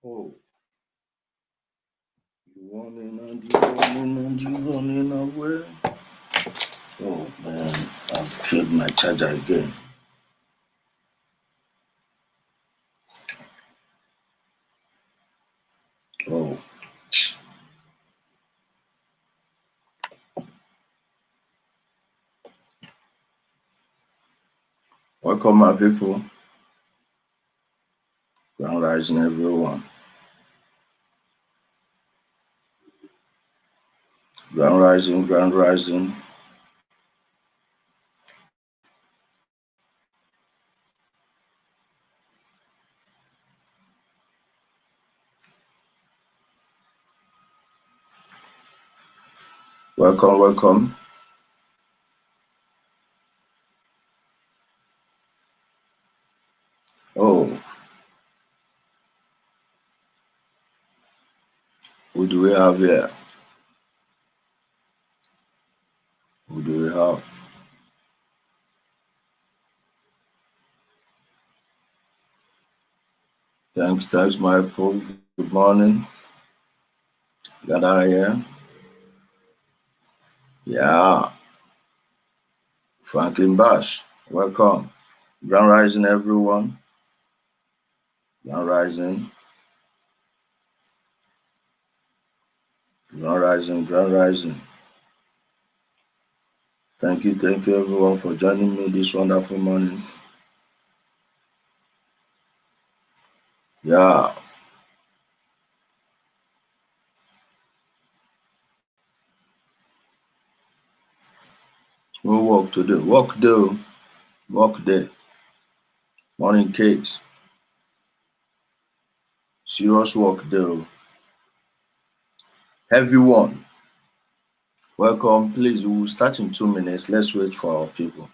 Oh, you running and you running and you running away. Oh man, I've killed my charger again. Oh, welcome my people. Grand rising everyone. Grand rising, grand rising. Welcome, welcome. Oh, who do we have here? Who do we have? Thanks, my people. Good morning. Got out here. Yeah. Franklin Bash, welcome. Grand rising, everyone. Grand rising. Grand rising, grand rising. Thank you everyone for joining me this wonderful morning. Yeah. We'll walk today. Walk day. Walk day. Morning cakes. Serious work day. Heavy one. Welcome. Please, we'll start in 2 minutes. Let's wait for our people.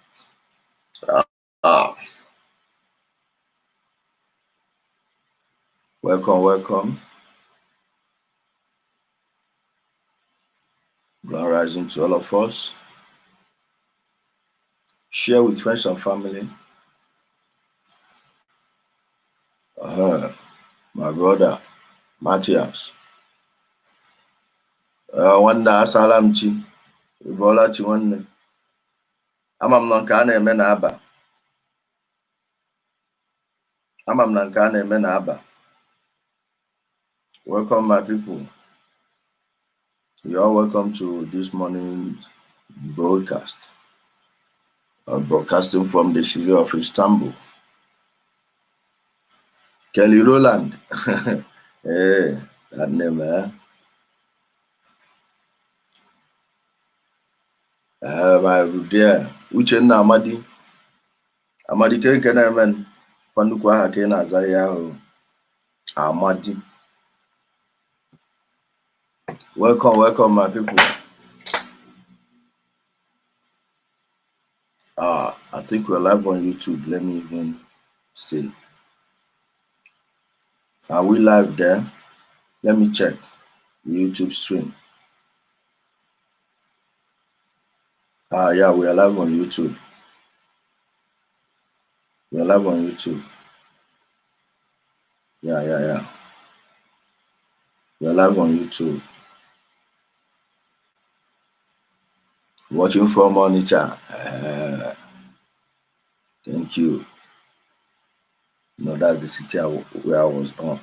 Welcome, welcome. Grand rising to all of us. Share with friends and family. My brother, Matthias. Wanda Salamchi. Ibola Chiwanne. Ama m na nke a na-eme n'aba. Ama m na nke a na-eme n'aba. Welcome, my people. You are welcome to this morning's broadcast. Broadcasting from the city of Istanbul. Kelly Roland. Hey, that name, eh? My dear, Uchenna Amadi. Amadi ke na-eme kwa nnukwu aha ka ị na-aza ya ahụ. Amadi. Welcome, welcome, my people. I think we're live on YouTube. Let me even see. Are we live there? Let me check the YouTube stream. Yeah, we are live on YouTube. We are live on YouTube. Yeah. We are live on YouTube. Watching from Onitsha. Thank you. No, that's the city where I was born.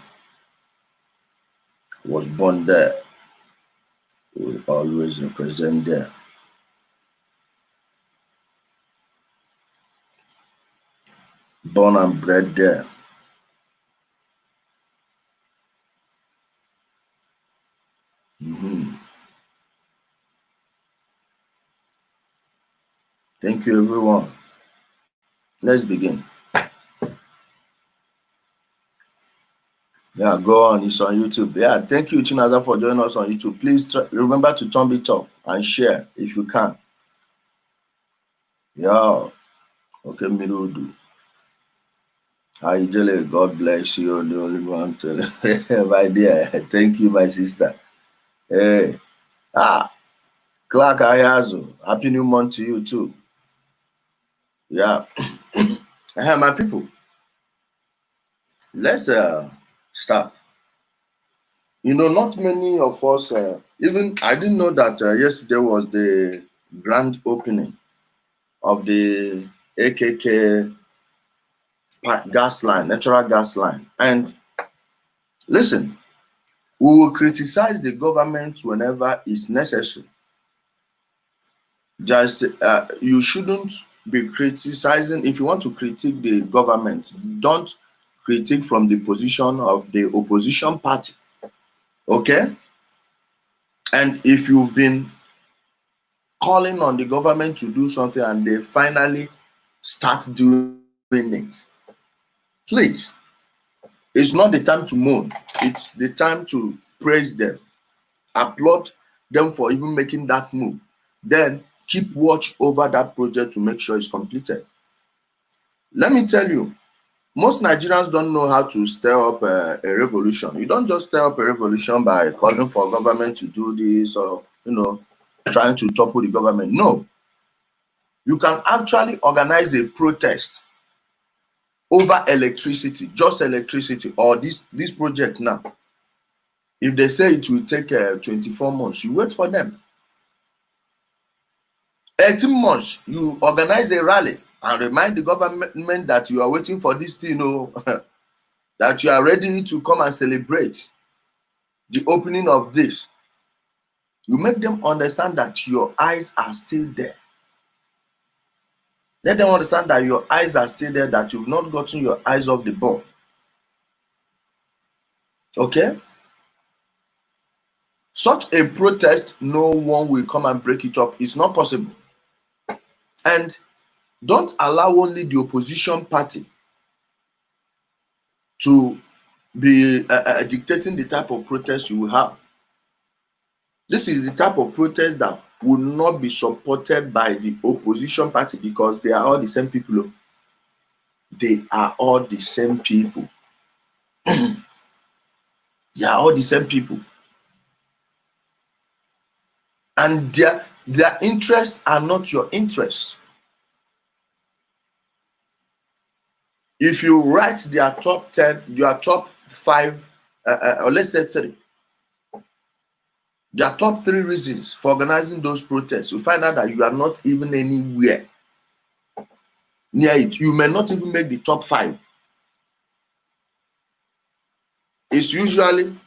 I was born there. We always represent there. Born and bred there. Thank you, everyone. Let's begin. Yeah, go on. It's on YouTube. Yeah, thank you, Chinaza, for joining us on YouTube. Please remember to thumb it up and share if you can. Yeah. Okay, Mirudu. Hi, Jelle. God bless you. The only one to my dear. Thank you, my sister. Hey. Clark Ayazu. Happy new month to you too. Yeah. My people. Let's start. You know, not many of us, even I didn't know that yesterday was the grand opening of the AKK gas line, natural gas line. And listen, we will criticize the government whenever it's necessary. Just you shouldn't be criticizing. If you want to critique the government, don't critique from the position of the opposition party. Okay? And if you've been calling on the government to do something and they finally start doing it, please, it's not the time to moan. It's the time to praise them, applaud them for even making that move. Then keep watch over that project to make sure it's completed. Let me tell you, most Nigerians don't know how to stir up a revolution. You don't just stir up a revolution by calling for government to do this or, trying to topple the government. No. You can actually organize a protest over electricity, just electricity, or this project now. If they say it will take 24 months, you wait for them. 18 months, you organize a rally and remind the government that you are waiting for this thing, that you are ready to come and celebrate the opening of this. You make them understand that your eyes are still there. Let them understand that your eyes are still there, that you've not gotten your eyes off the ball. Okay? Such a protest, no one will come and break it up. It's not possible. And don't allow only the opposition party to be dictating the type of protest you will have. This is the type of protest that will not be supported by the opposition party because they are all the same people. They are all the same people. They are all the same people. And their interests are not your interests. If you write their top 10, your top 5, or let's say 3, their top 3 reasons for organizing those protests, you find out that you are not even anywhere near it. You may not even make the top 5. It's usually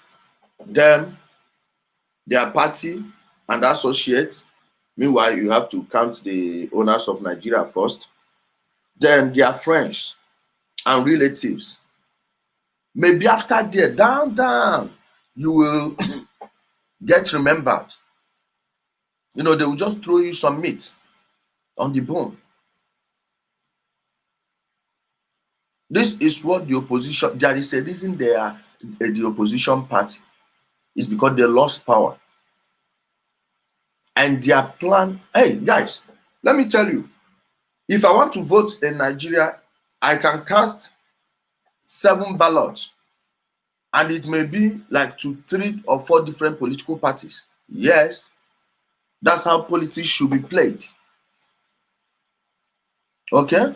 them, their party, and associates. Meanwhile, you have to count the owners of Nigeria first. Then their friends and relatives. Maybe after there, down, you will get remembered. They will just throw you some meat on the bone. This is what the opposition, there is a reason they are the opposition party. It's because they lost power. And their plan, hey guys, let me tell you, if I want to vote in Nigeria, I can cast 7 ballots. And it may be like 2, 3, or 4 different political parties. Yes, that's how politics should be played. Okay?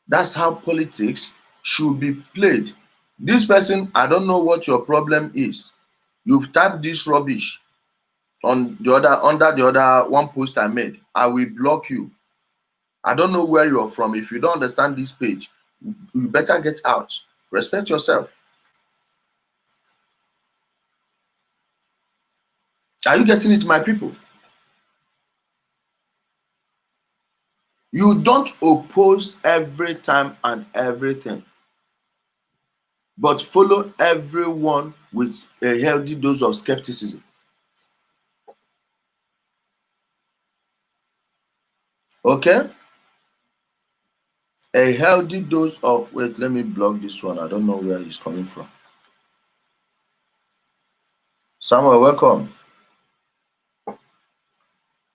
That's how politics should be played. This person, I don't know what your problem is. You've typed this rubbish on the other, under the other one post I made. I will block you. I don't know where you're from. If you don't understand this page, you better get out. Respect yourself. Are you getting it, my people? You don't oppose every time and everything, but follow everyone with a healthy dose of skepticism. Okay? A healthy dose of, wait, let me block this one. I don't know where he's coming from. Samuel, welcome.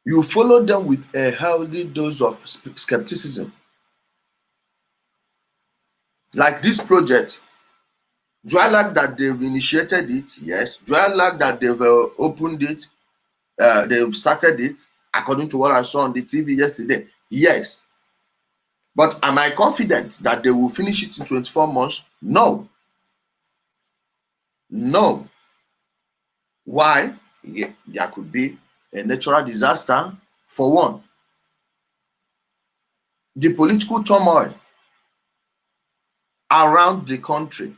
You follow them with a healthy dose of skepticism. Like this project, do I like that they've initiated it? Yes. Do I like that they've opened it? They've started it according to what I saw on the TV yesterday? Yes. But am I confident that they will finish it in 24 months? No. No. Why? Yeah, there could be a natural disaster, for one. The political turmoil around the country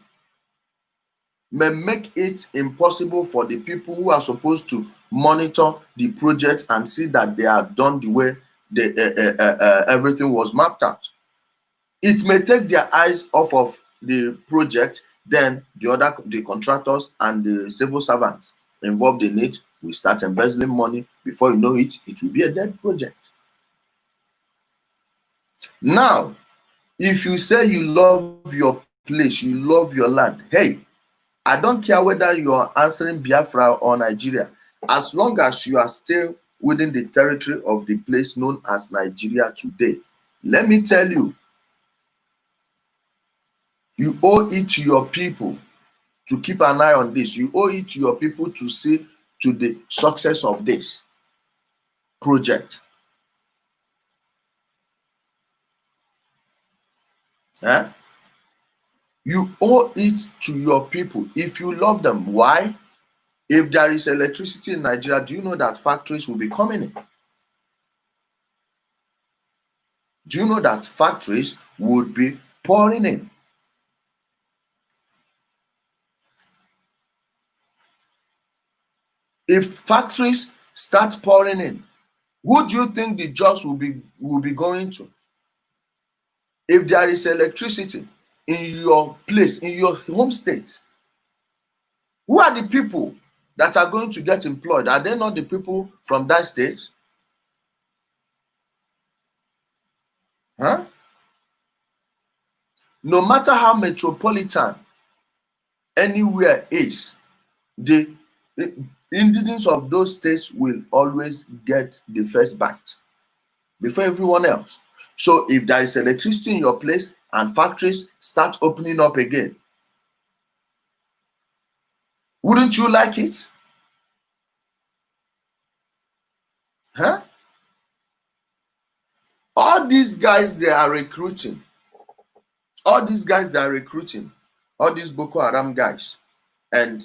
may make it impossible for the people who are supposed to monitor the project and see that they are done the way everything was mapped out. It may take their eyes off of the project, then the contractors and the civil servants involved in it will start embezzling money. Before you know it, it will be a dead project. Now, if you say you love your place, you love your land, hey, I don't care whether you are answering Biafra or Nigeria, as long as you are still within the territory of the place known as Nigeria today. Let me tell you, you owe it to your people to keep an eye on this. You owe it to your people to see to the success of this project. Eh? You owe it to your people if you love them. Why? If there is electricity in Nigeria, do you know that factories will be coming in? Do you know that factories would be pouring in? If factories start pouring in, who do you think the jobs will be going to? If there is electricity in your place, in your home state, who are the people that are going to get employed? Are they not the people from that state? Huh? No matter how metropolitan anywhere is, the indigents of those states will always get the first bite before everyone else. So if there is electricity in your place and factories start opening up again, wouldn't you like it? Huh? All these guys they are recruiting, all these Boko Haram guys, and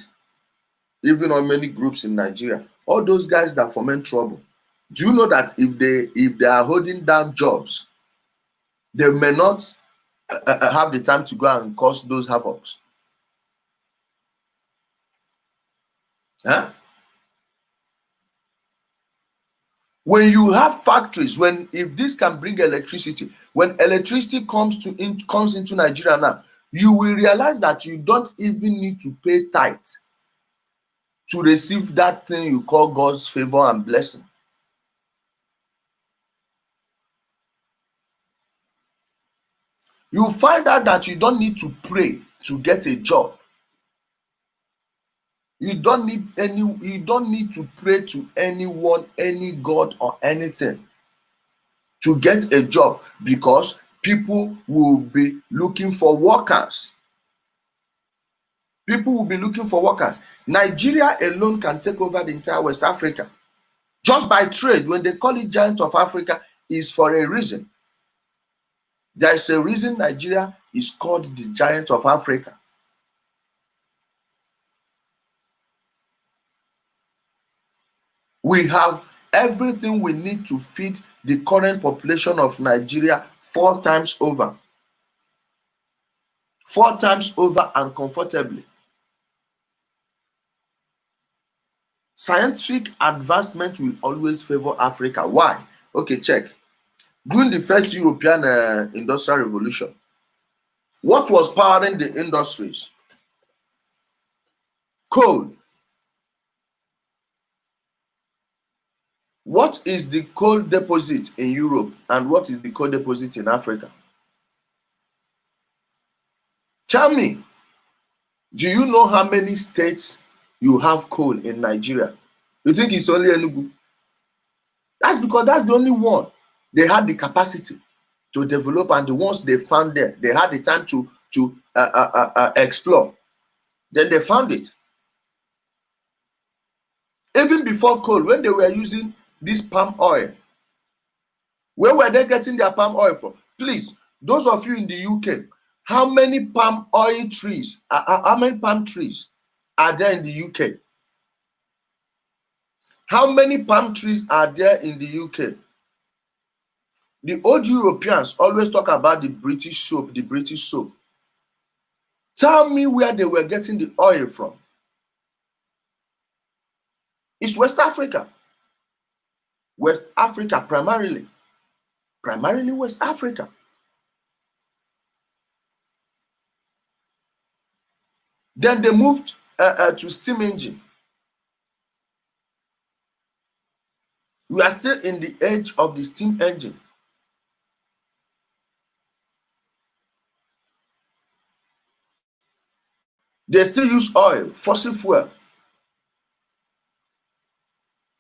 even on many groups in Nigeria, all those guys that foment trouble. Do you know that if they are holding down jobs, they may not have the time to go and cause those havocs? Huh? When you have factories, if this can bring electricity, when electricity comes into Nigeria now, you will realize that you don't even need to pay tithe to receive that thing you call God's favor and blessing. You find out that you don't need to pray to get a job. You don't need to pray to anyone, any God or anything to get a job, because people will be looking for workers. People will be looking for workers. Nigeria alone can take over the entire West Africa just by trade. When they call it Giant of Africa, is for a reason. There is a reason Nigeria is called the Giant of Africa. We have everything we need to feed the current population of Nigeria 4 times over. 4 times over and comfortably. Scientific advancement will always favor Africa. Why? Okay, check. During the first European industrial revolution, what was powering the industries? Coal. What is the coal deposit in Europe and what is the coal deposit in Africa? Tell me, do you know how many states you have coal in Nigeria? You think it's only Enugu? That's because that's the only one they had the capacity to develop, and the ones they found there, they had the time to explore. Then they found it. Even before coal, when they were using this palm oil, where were they getting their palm oil from? Please, those of you in the UK, how many palm oil trees, how many palm trees are there in the UK? How many palm trees are there in the UK? The old Europeans always talk about the British soap, the British soap. Tell me where they were getting the oil from. It's West Africa. West Africa primarily. Primarily West Africa. Then they moved to steam engine. We are still in the age of the steam engine. They still use oil, fossil fuel.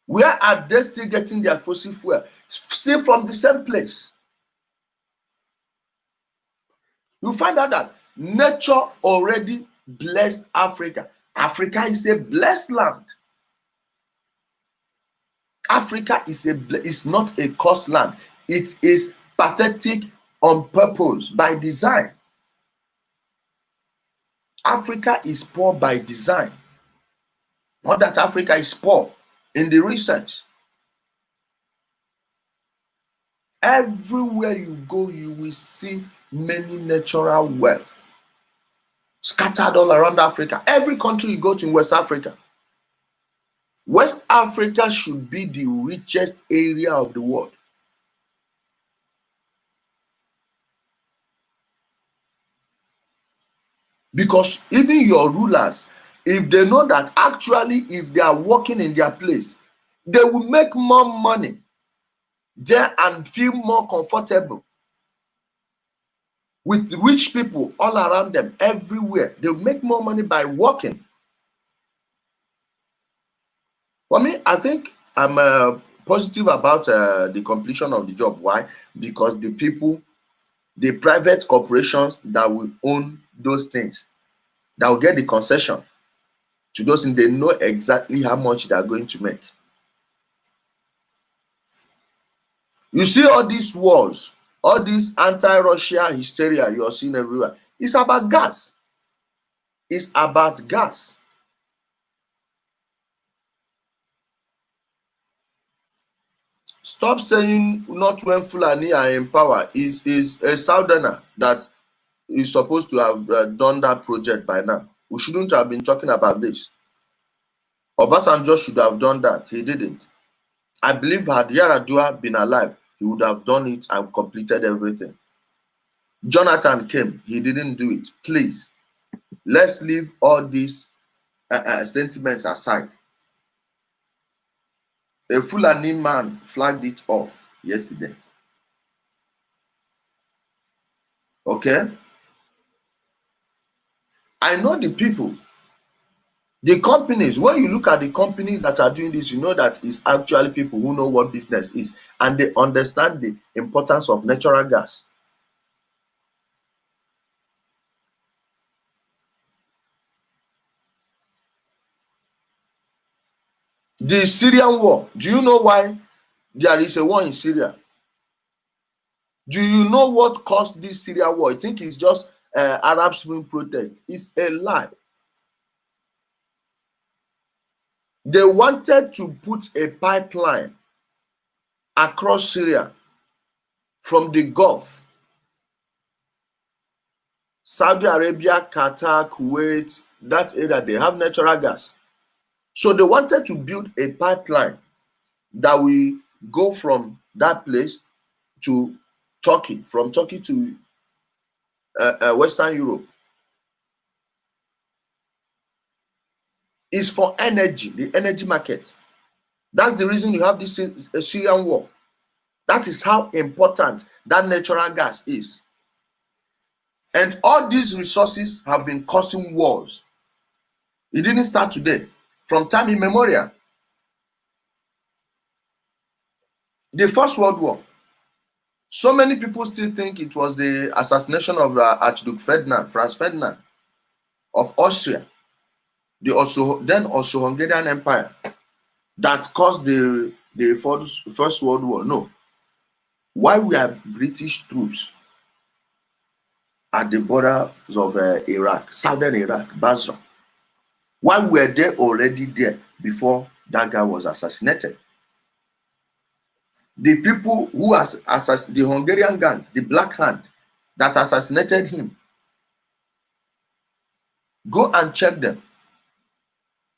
Where are they still getting their fossil fuel? Still from the same place. You find out that nature already blessed Africa. Africa is a blessed land. Africa is not a cursed land. It is pathetic on purpose, by design. Africa is poor by design. Not that Africa is poor in the research. Everywhere you go, you will see many natural wealth scattered all around Africa. Every country you go to in West Africa. West Africa should be the richest area of the world. Because even your rulers, if they know that actually if they are working in their place, they will make more money there and feel more comfortable with rich people all around them everywhere. They will make more money by working. For me, I think I'm positive about the completion of the job. Why? Because the people, the private corporations that will own those things, that will get the concession to those things, they know exactly how much they are going to make. You see all these wars, all this anti-Russia hysteria you are seeing everywhere. It's about gas. It's about gas. Stop saying not when Fulani are in power. It is a Southerner that is supposed to have done that project by now. We shouldn't have been talking about this. Obasanjo should have done that. He didn't. I believe had Yaradua been alive, he would have done it and completed everything. Jonathan came. He didn't do it. Please, let's leave all these sentiments aside. A Fulani man flagged it off yesterday. Okay? I know the people, the companies. When you look at the companies that are doing this, you know that it's actually people who know what business is and they understand the importance of natural gas. The Syrian war. Do you know why there is a war in Syria? Do you know what caused this Syrian war? I think it's just Arab Spring protest. It's a lie. They wanted to put a pipeline across Syria from the Gulf. Saudi Arabia, Qatar, Kuwait, that area, they have natural gas. So they wanted to build a pipeline that will go from that place to Turkey, from Turkey to Western Europe. It's for energy, the energy market. That's the reason you have this Syrian war. That is how important that natural gas is. And all these resources have been causing wars. It didn't start today. From time immemorial. The First World War. So many people still think it was the assassination of Archduke Ferdinand, Franz Ferdinand of Austria, the Austro-Hungarian Empire, that caused the First World War. No. Why were British troops at the borders of Iraq, southern Iraq, Basra? Why were they already there before that guy was assassinated? The people who the Hungarian gang, the Black Hand, that assassinated him, go and check them.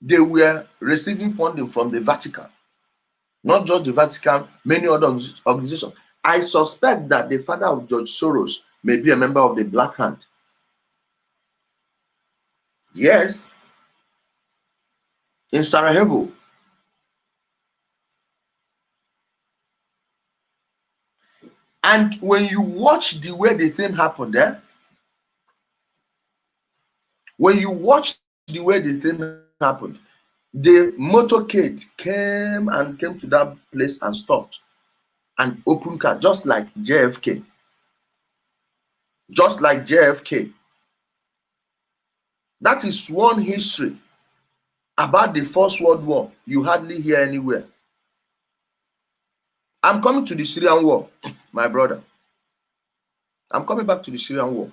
They were receiving funding from the Vatican. Not just the Vatican, many other organizations. I suspect that the father of George Soros may be a member of the Black Hand. Yes. In Sarajevo. And when you watch the way the thing happened there, when you watch the way the thing happened, the motorcade came to that place and stopped and opened car, just like JFK. Just like JFK. That is one history about the First World War you hardly hear anywhere. I'm coming to the Syrian war, my brother. I'm coming back to the Syrian war.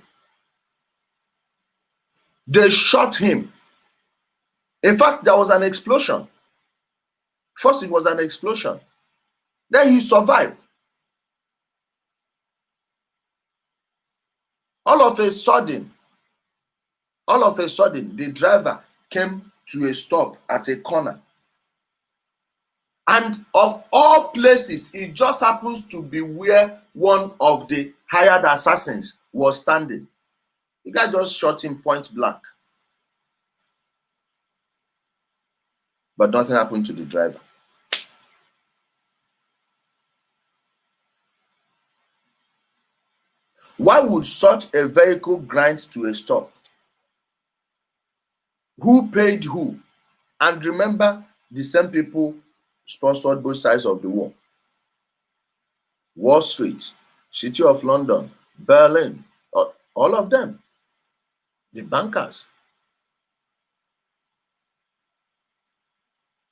They shot him. In fact, there was an explosion. First, it was an explosion. Then he survived. All of a sudden, the driver came to a stop at a corner. And of all places, it just happens to be where one of the hired assassins was standing. The guy just shot him point blank. But nothing happened to the driver. Why would such a vehicle grind to a stop? Who paid who? And remember, the same people sponsored both sides of the war. Wall Street, City of London, Berlin, all of them. The bankers.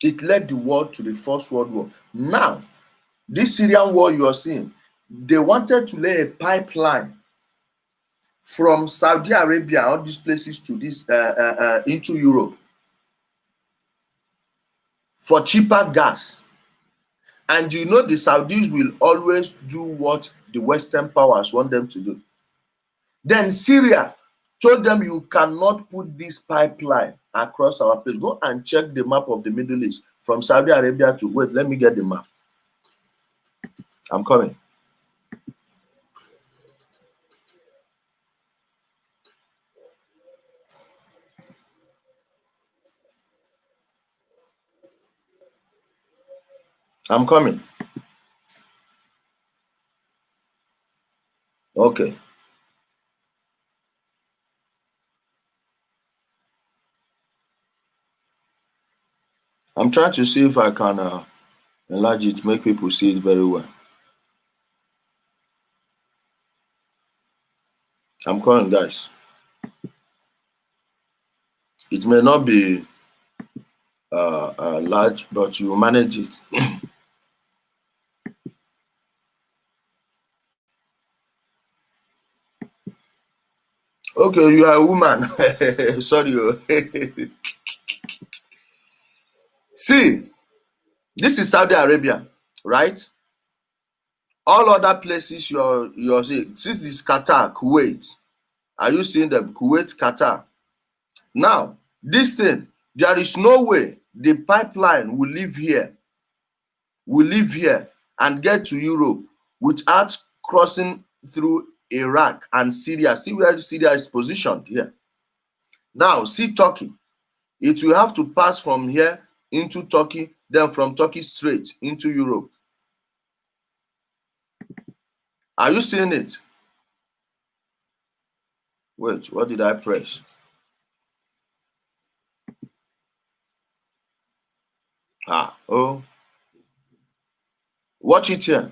It led the world to the First World War. Now, this Syrian war you are seeing, they wanted to lay a pipeline from Saudi Arabia, all these places, to this into Europe for cheaper gas. And you know the Saudis will always do what the Western powers want them to do. Then Syria told them, you cannot put this pipeline across our place. Go and check the map of the Middle East from Saudi Arabia to, wait, let me get the map. I'm coming. I'm coming. Okay. I'm trying to see if I can enlarge it, make people see it very well. I'm coming, guys. It may not be large, but you manage it. Okay, you are a woman. Sorry. See, this is Saudi Arabia, right? All other places you're seeing, since this Qatar, Kuwait, are you seeing them? Kuwait, Qatar. Now, this thing, there is no way the pipeline will leave here and get to Europe without crossing through Iraq and Syria. See where Syria is positioned here. Now, see Turkey. It will have to pass from here into Turkey, then from Turkey straight into Europe. Are you seeing it? Wait, what did I press? Oh. Watch it here.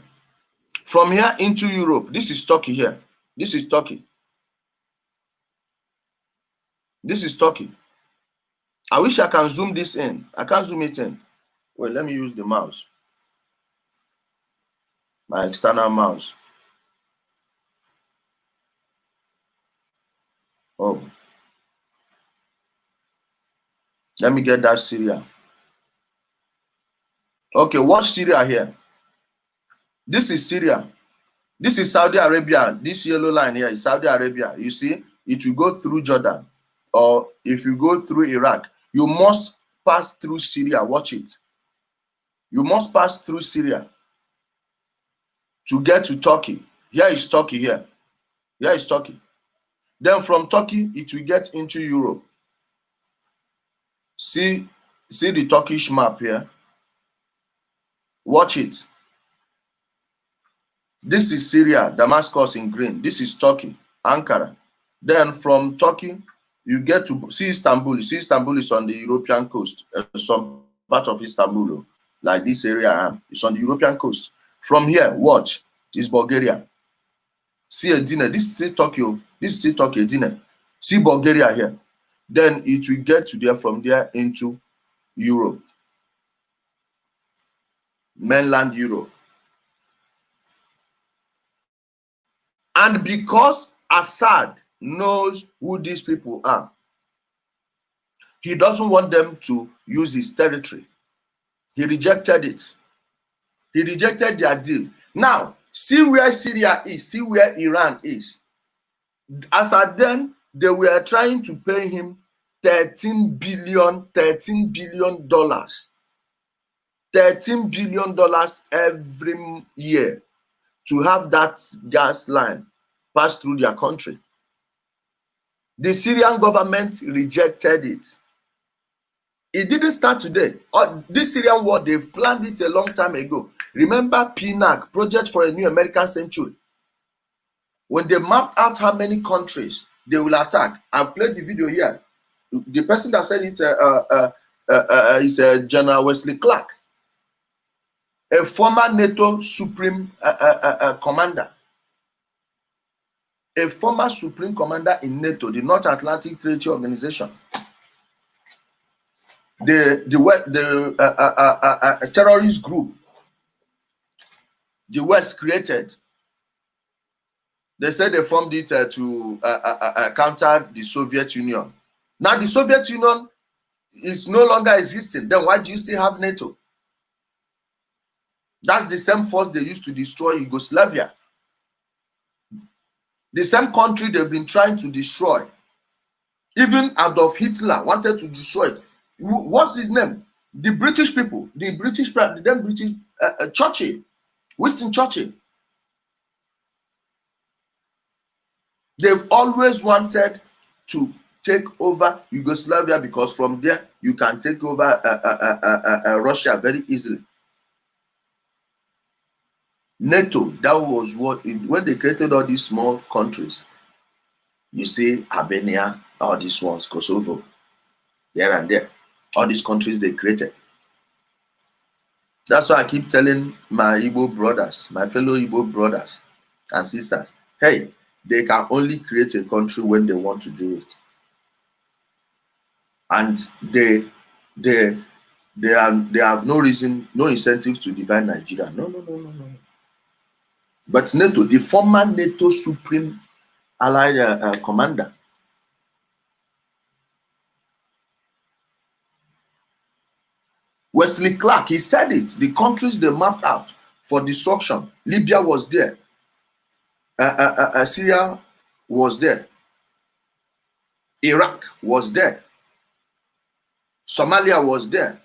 From here into Europe, this is Turkey here. This is Turkey. This is Turkey. I wish I can zoom this in. I can't zoom it in. Wait, let me use the mouse. My external mouse. Oh. Let me get that Syria. Okay, watch Syria here. This is Syria. This is Saudi Arabia. This yellow line here is Saudi Arabia. You see, it will go through Jordan. Or if you go through Iraq, you must pass through Syria. Watch it. You must pass through Syria to get to Turkey. Here is Turkey here. Here is Turkey. Then from Turkey, it will get into Europe. See the Turkish map here. Watch it. This is Syria, Damascus in green. This is Turkey, Ankara. Then from Turkey, you get to see Istanbul. You see Istanbul is on the European coast. Some part of Istanbul, like this area, it's on the European coast. From here, watch, is Bulgaria. See Edirne. This is still Tokyo. This is still Turkey, Edirne. See Bulgaria here. Then it will get to there, from there into Europe. Mainland Europe. And because Assad knows who these people are, he doesn't want them to use his territory. He rejected it. He rejected their deal. Now, see where Syria is, see where Iran is. Assad then, they were trying to pay him $13 billion every year to have that gas line pass through their country. The Syrian government rejected it. It didn't start today. This Syrian war, they've planned it a long time ago. Remember PNAC, Project for a New American Century? When they mapped out how many countries they will attack, I've played the video here. The person that said it is General Wesley Clark, a former NATO Supreme Commander. A former Supreme Commander in NATO, the North Atlantic Treaty Organization. The terrorist group the West created. They said they formed it to counter the Soviet Union. Now the Soviet Union is no longer existing. Then why do you still have NATO? That's the same force they used to destroy Yugoslavia. The same country they've been trying to destroy. Even Adolf Hitler wanted to destroy it. What's his name? The British people, the British, Churchill, Winston Churchill. They've always wanted to take over Yugoslavia because from there you can take over Russia very easily. NATO, that was what, when they created all these small countries, you see Albania, all these ones, Kosovo, here and there, all these countries they created. That's why I keep telling my Igbo brothers, my fellow Igbo brothers and sisters, hey, they can only create a country when they want to do it. And they have no reason, no incentive to divide Nigeria. No. But NATO, the former NATO Supreme Allied Commander, Wesley Clark, he said it. The countries they mapped out for destruction. Libya was there. Syria was there. Iraq was there. Somalia was there.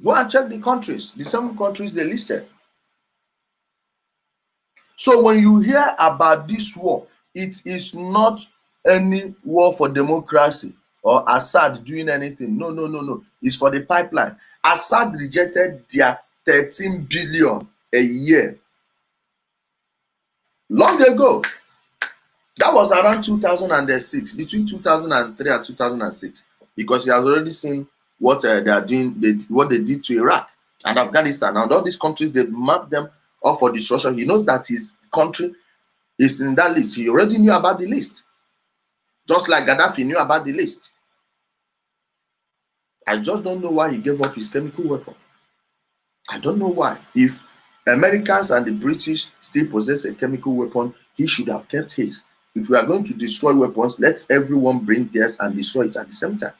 Go and check the countries, the same countries they listed. So when you hear about this war, it is not any war for democracy or Assad doing anything. No. It's for the pipeline. Assad rejected their 13 billion a year. Long ago. That was around 2006, between 2003 and 2006, because he has already seen what they are doing, what they did to Iraq and Afghanistan, and all these countries, they mapped them off for destruction. He knows that his country is in that list. He already knew about the list, just like Gaddafi knew about the list. I just don't know why he gave up his chemical weapon. I don't know why. If Americans and the British still possess a chemical weapon, he should have kept his. If we are going to destroy weapons, let everyone bring theirs and destroy it at the same time.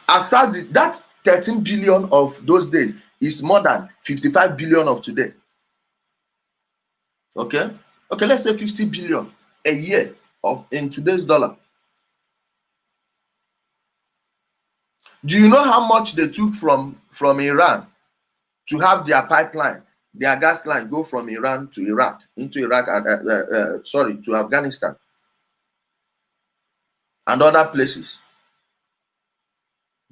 Assad, that 13 billion of those days is more than 55 billion of today. Okay, let's say 50 billion a year of in today's dollar. Do you know how much they took from Iran to have their pipeline, their gas line go from Iran to Iraq, into Iraq, to Afghanistan and other places?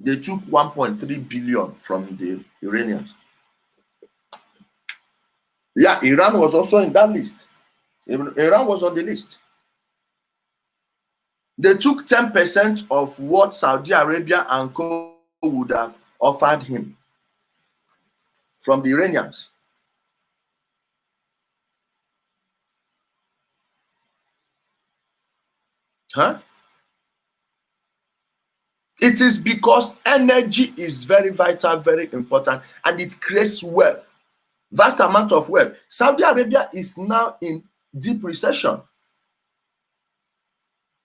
They took 1.3 billion from the Iranians. Yeah, Iran was also in that list. Iran was on the list. They took 10% of what Saudi Arabia and co would have offered him from the Iranians. Huh? It is because energy is very vital, very important, and it creates wealth, vast amount of wealth. Saudi Arabia is now in deep recession.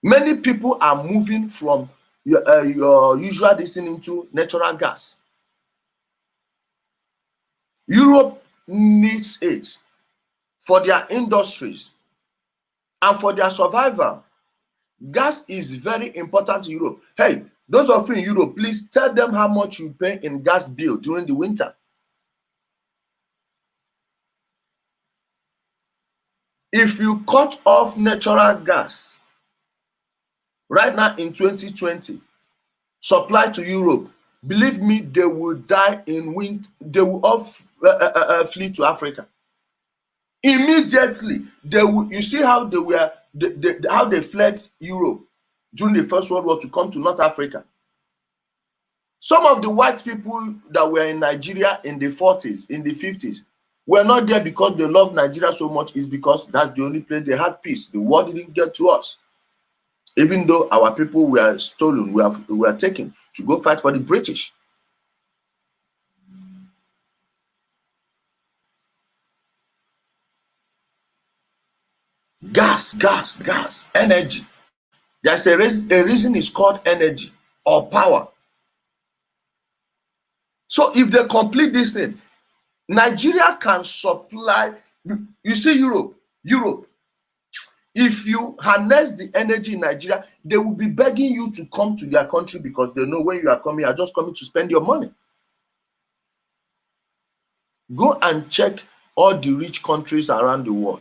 Many people are moving from your usual destiny into natural gas. Europe needs it for their industries and for their survival. Gas is very important to Europe. Hey, those of you in Europe, please tell them how much you pay in gas bill during the winter. If you cut off natural gas right now in 2020, supply to Europe, believe me, they will die in winter. They will all flee to Africa. Immediately, they will. You see how they were, how they fled Europe during the First World War to come to North Africa. Some of the white people that were in Nigeria in the 40s, in the 50s, were not there because they loved Nigeria so much. Is because that's the only place they had peace. The war didn't get to us. Even though our people were stolen, we were taken to go fight for the British. Gas, energy. There's a reason it's called energy or power. So if they complete this thing, Nigeria can supply. You see, Europe, if you harness the energy in Nigeria, they will be begging you to come to their country because they know when you are coming, you are just coming to spend your money. Go and check all the rich countries around the world.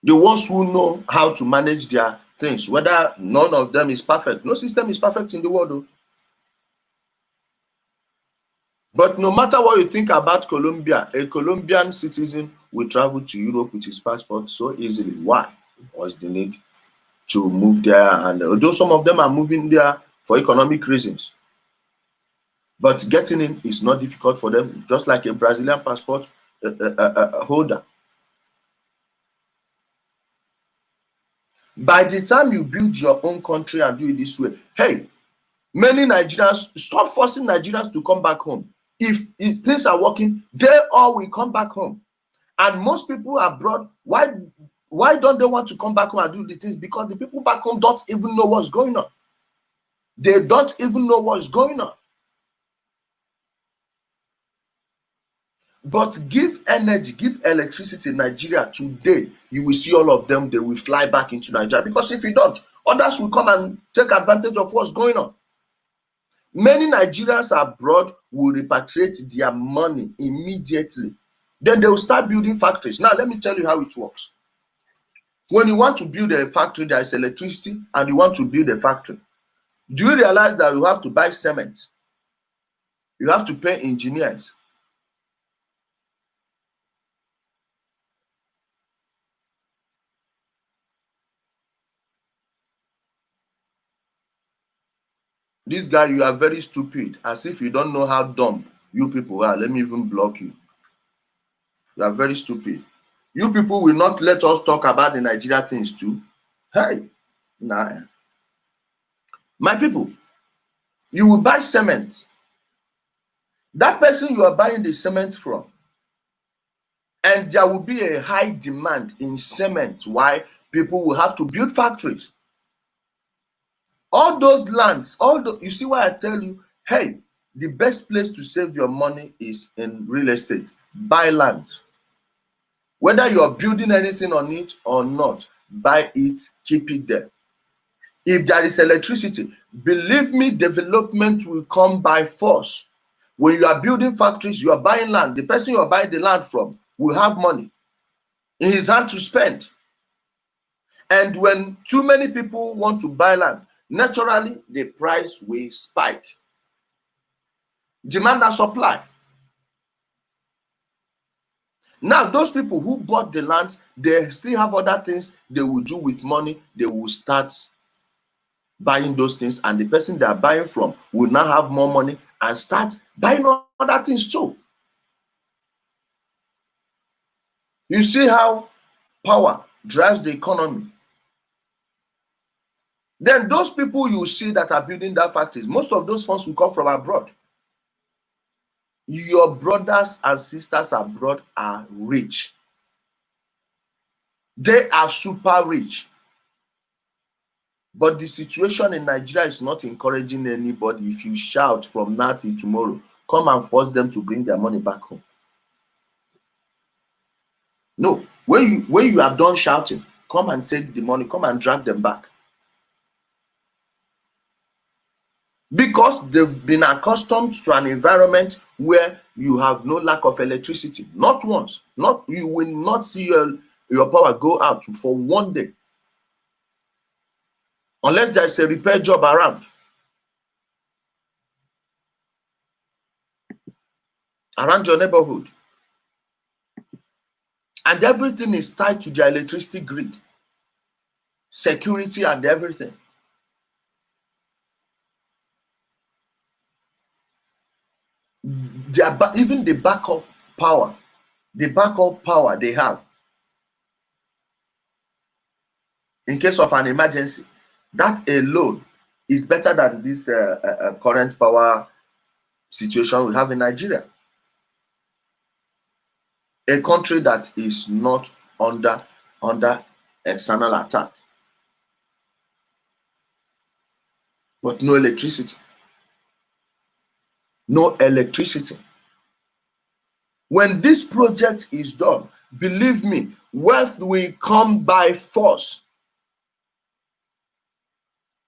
The ones who know how to manage their things, whether none of them is perfect. No system is perfect in the world, though. But no matter what you think about Colombia, a Colombian citizen will travel to Europe with his passport so easily. Why? What's the need to move there? And although some of them are moving there for economic reasons, but getting in is not difficult for them, just like a Brazilian passport holder. By the time you build your own country and do it this way, hey, many Nigerians, stop forcing Nigerians to come back home. If things are working, they all will come back home. And most people abroad, why don't they want to come back home and do the things? Because the people back home don't even know what's going on. They don't even know what's going on. But give energy, give electricity in Nigeria today, you will see all of them, they will fly back into Nigeria. Because if you don't, others will come and take advantage of what's going on. Many Nigerians abroad will repatriate their money immediately. Then they will start building factories. Now, let me tell you how it works. When you want to build a factory, there is electricity, and you want to build a factory. Do you realize that you have to buy cement? You have to pay engineers. This guy, you are very stupid, as if you don't know how dumb you people are. Let me even block you. You are very stupid. You people will not let us talk about the Nigeria things too. Hey, nah. My people, you will buy cement. That person you are buying the cement from And there will be a high demand in cement. Why? People will have to build factories. All those lands, you see why I tell you, hey, the best place to save your money is in real estate. Buy land. Whether you're building anything on it or not, buy it, keep it there. If there is electricity, believe me, development will come by force. When you are building factories, you are buying land. The person you are buying the land from will have money in his hand to spend. And when too many people want to buy land, naturally the price will spike. Demand and supply. Now, those people who bought the land, they still have other things they will do with money. They will start buying those things, and the person they are buying from will now have more money and start buying other things too. You see how power drives the economy. Then those people you see that are building that factories, most of those funds will come from abroad. Your brothers and sisters abroad are rich. They are super rich. But the situation in Nigeria is not encouraging anybody. If you shout from now till tomorrow, come and force them to bring their money back home. No, when you are done shouting, come and take the money, come and drag them back. Because they've been accustomed to an environment where you have no lack of electricity. Not once. You will not see your power go out for one day. Unless there's a repair job around your neighborhood. And everything is tied to the electricity grid. Security and everything. Even the backup power they have in case of an emergency, that alone is better than this current power situation we have in Nigeria. A country that is not under external attack, but no electricity. No electricity. When this project is done, believe me, wealth will come by force.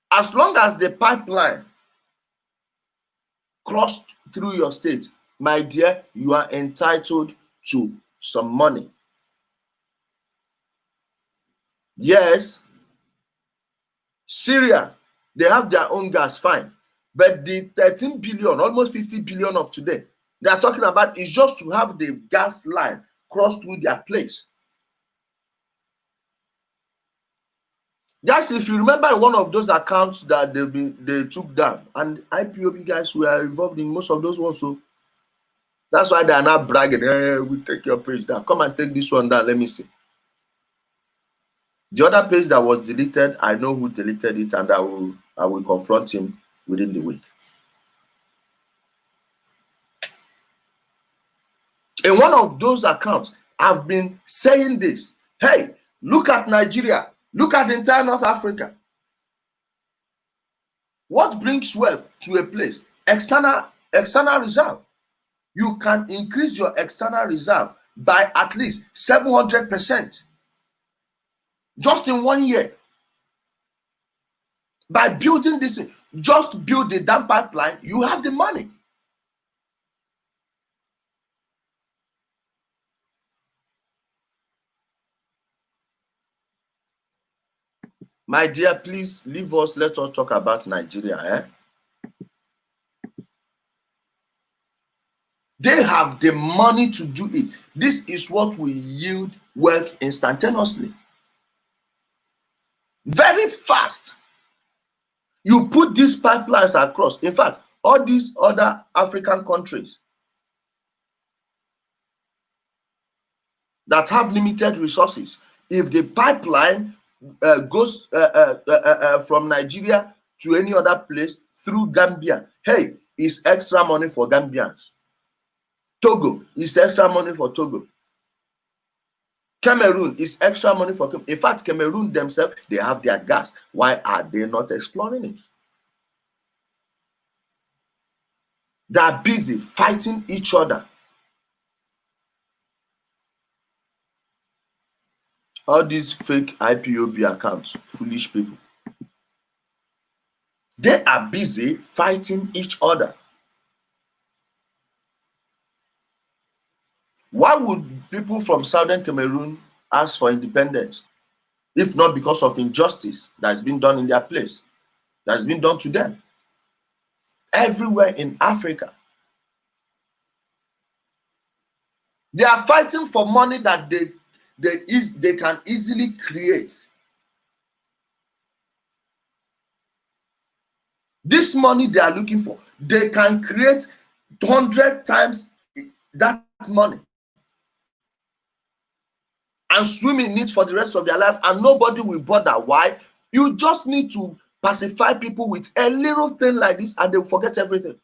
As long as the pipeline crossed through your state, my dear, you are entitled to some money. Yes, Syria, they have their own gas, fine. But the 13 billion, almost 50 billion of today, they are talking about is just to have the gas line cross through their place. Guys, if you remember one of those accounts that they took down, and IPOB guys were involved in most of those ones, so that's why they are not bragging. Hey, we take your page down. Come and take this one down. Let me see. The other page that was deleted, I know who deleted it, and I will confront him within the week. In one of those accounts, I've been saying this. Hey, look at Nigeria. Look at the entire North Africa. What brings wealth to a place? External reserve. You can increase your external reserve by at least 700% just in 1 year. By building this, just build the damn pipeline, you have the money. My dear, please leave us. Let us talk about Nigeria. They have the money to do it. This is what will yield wealth instantaneously. Very fast. You put these pipelines across. In fact, all these other African countries that have limited resources, if the pipeline goes from Nigeria to any other place through Gambia, hey, it's extra money for Gambians. Togo is extra money for Togo. Cameroon is extra money for Cameroon. In fact, Cameroon themselves, they have their gas. Why are they not exploring it? They are busy fighting each other. All these fake IPOB accounts, foolish people. They are busy fighting each other. Why would people from Southern Cameroon ask for independence if not because of injustice that has been done in their place, that has been done to them? Everywhere in Africa, they are fighting for money that they can easily create. This money they are looking for, they can create 100 times that money and swim in it for the rest of their lives, and nobody will bother. Why? You just need to pacify people with a little thing like this and they'll forget everything.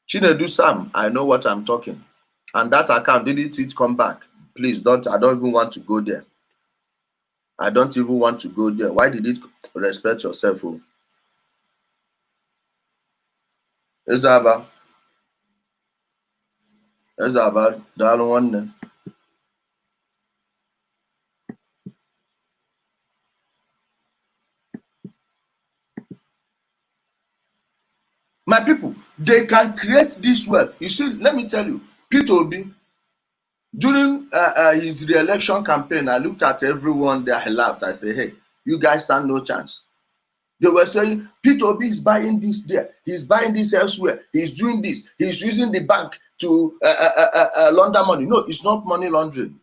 Chinedu Sam, I know what I'm talking. And that account, didn't it come back? Please don't, I don't even want to go there. I don't even want to go there. Why did it? Respect yourself? Oh. Ezaba, that one. My people, they can create this wealth. You see, let me tell you, Peter Obi, during his re-election campaign, I looked at everyone there, I laughed. I said, hey, you guys stand no chance. They were saying, Peter Obi is buying this there, he's buying this elsewhere, he's doing this, he's using the bank to launder money. No, it's not money laundering.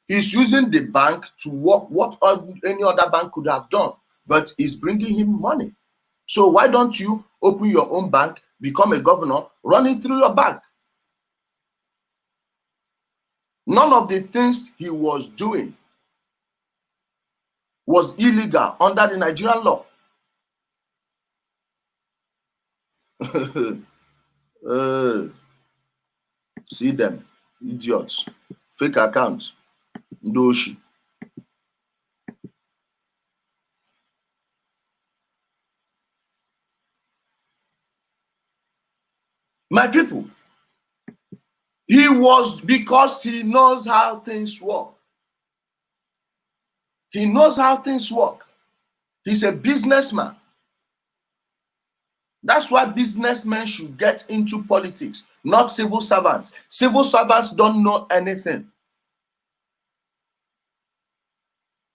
He's using the bank to work what any other bank could have done, but it's bringing him money. So why don't you open your own bank, become a governor, run it through your bank? None of the things he was doing was illegal under the Nigerian law. See them, idiots, fake accounts, Ndoshi. My people, he was, because he knows how things work. He knows how things work. He's a businessman. That's why businessmen should get into politics, not civil servants. Civil servants don't know anything.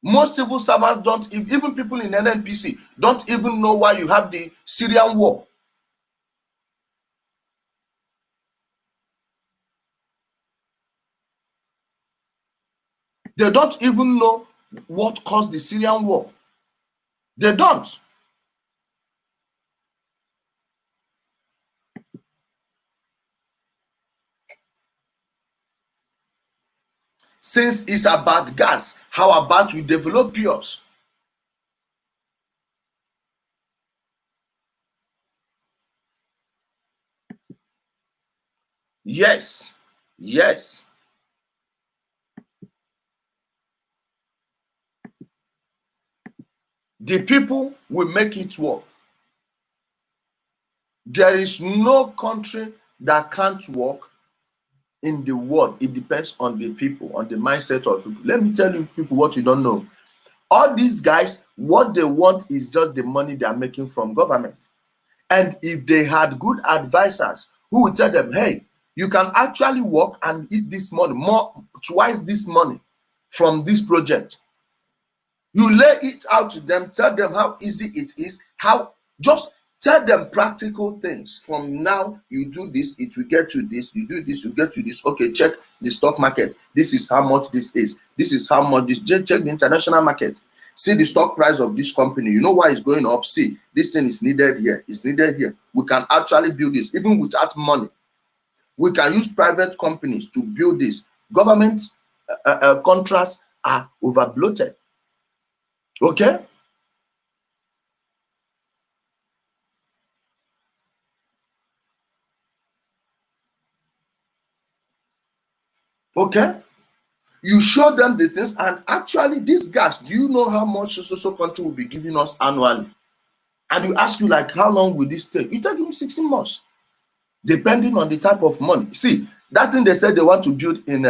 Most civil servants don't, even people in NNPC, don't even know why you have the Syrian war. They don't even know what caused the Syrian war. They don't. Since it's about gas, how about we develop yours? Yes, yes. The people will make it work. There is no country that can't work in the world. It depends on the people, on the mindset of people. Let me tell you people what you don't know. All these guys, what they want is just the money they are making from government. And if they had good advisors who would tell them, hey, you can actually work and eat this money, twice this money from this project. You lay it out to them, tell them how easy it is, just tell them practical things. From now, you do this, it will get you this, you do this, you get you this. Okay, check the stock market. This is how much this is. This is how much this. Check the international market. See the stock price of this company. You know why it's going up. See, this thing is needed here. It's needed here. We can actually build this even without money. We can use private companies to build this. Government contracts are over bloated. Okay? Okay? You show them the things, and actually, these guys, do you know how much so country will be giving us annually? And you ask you, like, how long will this take? You take them 16 months, depending on the type of money. See, that thing they said they want to build in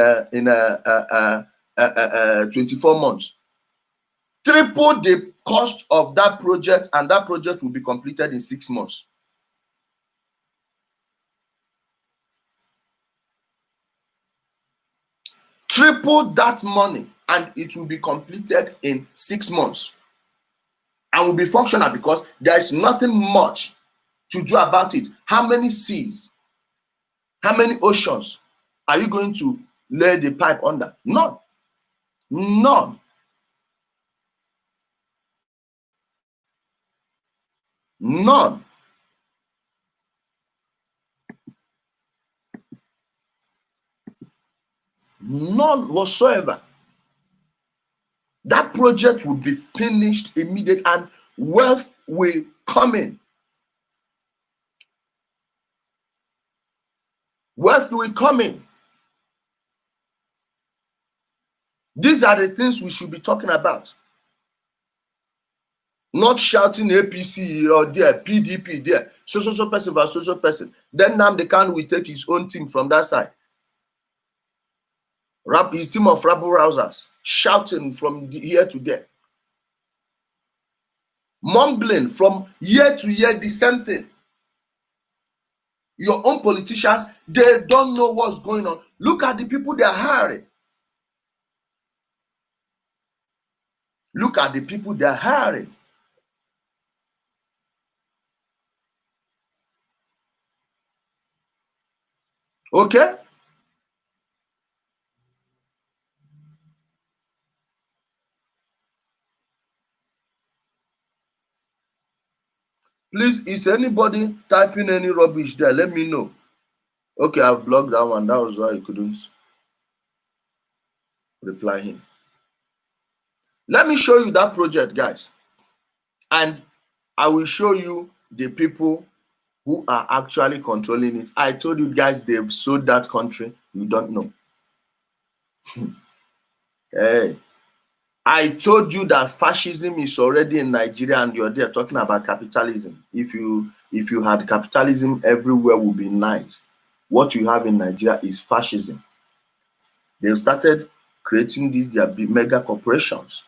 24 months, triple the cost of that project, and that project will be completed in 6 months. Triple that money, and it will be completed in 6 months, and will be functional, because there is nothing much to do about it. How many seas, how many oceans are you going to lay the pipe under? None. None. None. None whatsoever. That project will be finished immediately, and wealth will come in. Wealth will come in. These are the things we should be talking about. Not shouting APC or there, PDP there, so person versus so person. Then Nnamdi Kanu will take his own team from that side. His team of rabble rousers shouting from here to there. Mumbling from year to year, the same thing. Your own politicians, they don't know what's going on. Look at the people they are hiring. Look at the people they are hiring. Okay? Please, is anybody typing any rubbish there? Let me know. Okay, I've blocked that one. That was why you couldn't reply him. Let me show you that project, guys. And I will show you the people who are actually controlling it. I told you guys they've sold that country. You don't know. Hey, I told you that fascism is already in Nigeria, and you're there talking about capitalism. If you had capitalism, everywhere would be nice. What you have in Nigeria is fascism. They've started creating these their big mega corporations.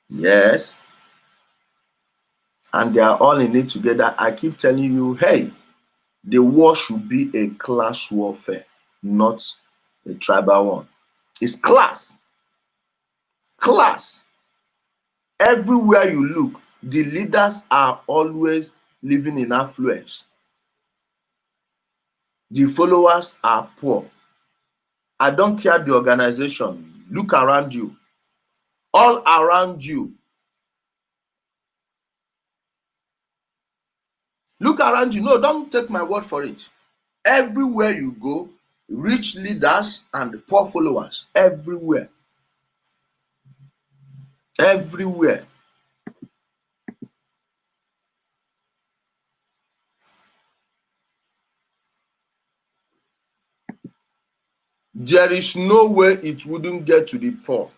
Yes. And they are all in it together. I keep telling you, hey, the war should be a class warfare, not a tribal one. It's class. Class. Everywhere you look, the leaders are always living in affluence. The followers are poor. I don't care the organization. Look around you. All around you. Look around you. No, don't take my word for it. Everywhere you go, rich leaders and poor followers. Everywhere. Everywhere. There is no way it wouldn't get to the poor.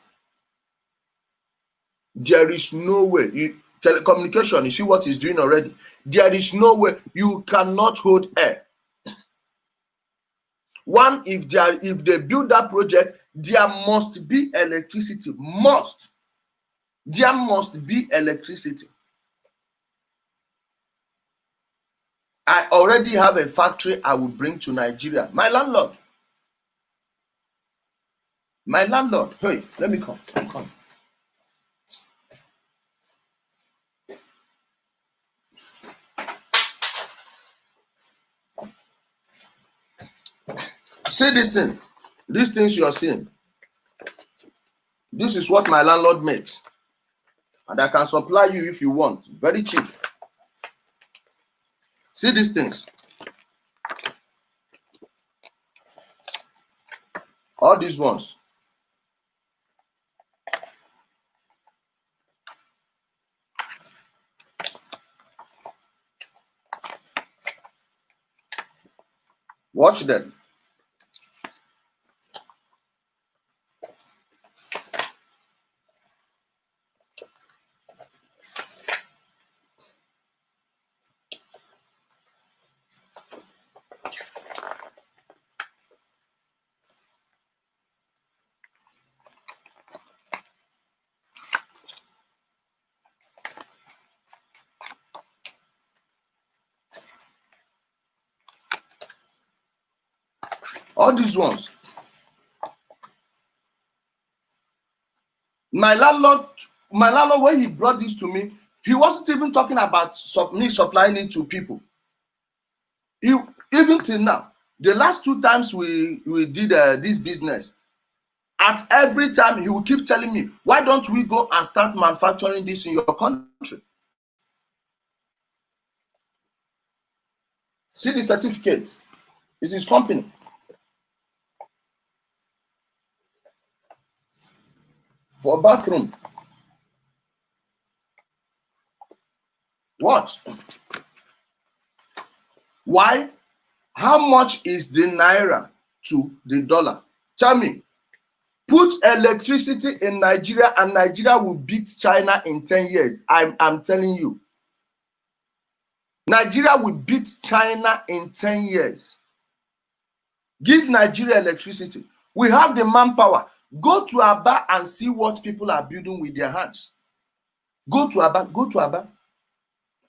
There is no way. Telecommunication, you see what it's doing already. There is no way. You cannot hold air. One, if they build that project, there must be electricity. There must be electricity. I already have a factory I will bring to Nigeria. My landlord. Hey, let me come. Come. See this thing. These things you are seeing. This is what my landlord makes. And I can supply you if you want. Very cheap. See these things. All these ones. Watch them. All these ones. My landlord, when he brought this to me, he wasn't even talking about me supplying it to people. Even till now, the last 2 times we did this business, at every time he will keep telling me, why don't we go and start manufacturing this in your country? See the certificate. It's his company. For bathroom. What? Why? How much is the naira to the dollar? Tell me. Put electricity in Nigeria and Nigeria will beat China in 10 years. I'm telling you. Nigeria will beat China in 10 years. Give Nigeria electricity. We have the manpower. Go to Aba and see what people are building with their hands. Go to Aba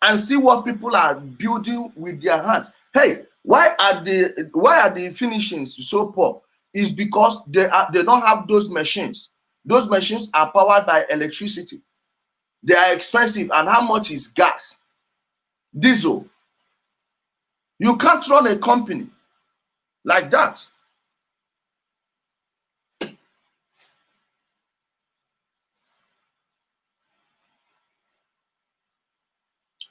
and see what people are building with their hands. Hey, why are the finishings so poor? Is because they don't have those machines. Those machines are powered by electricity. They are expensive. And how much is gas? Diesel. You can't run a company like that.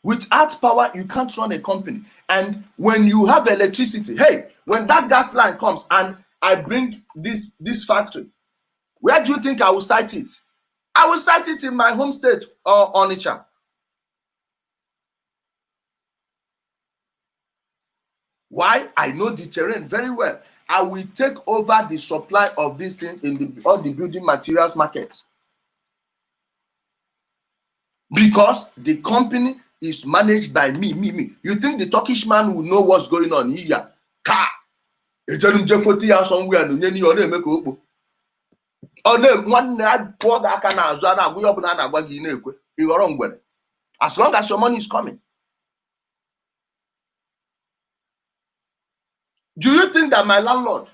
Without power, you can't run a company. And when you have electricity, hey, when that gas line comes and I bring this factory, where do you think I will site it? I will site it in my home state, Onitsha. Why? I know the terrain very well. I will take over the supply of these things in all the building materials markets. Because the company is managed by me. You think the Turkish man will know what's going on here? Somewhere. As long as your money is coming. Do you think that my landlord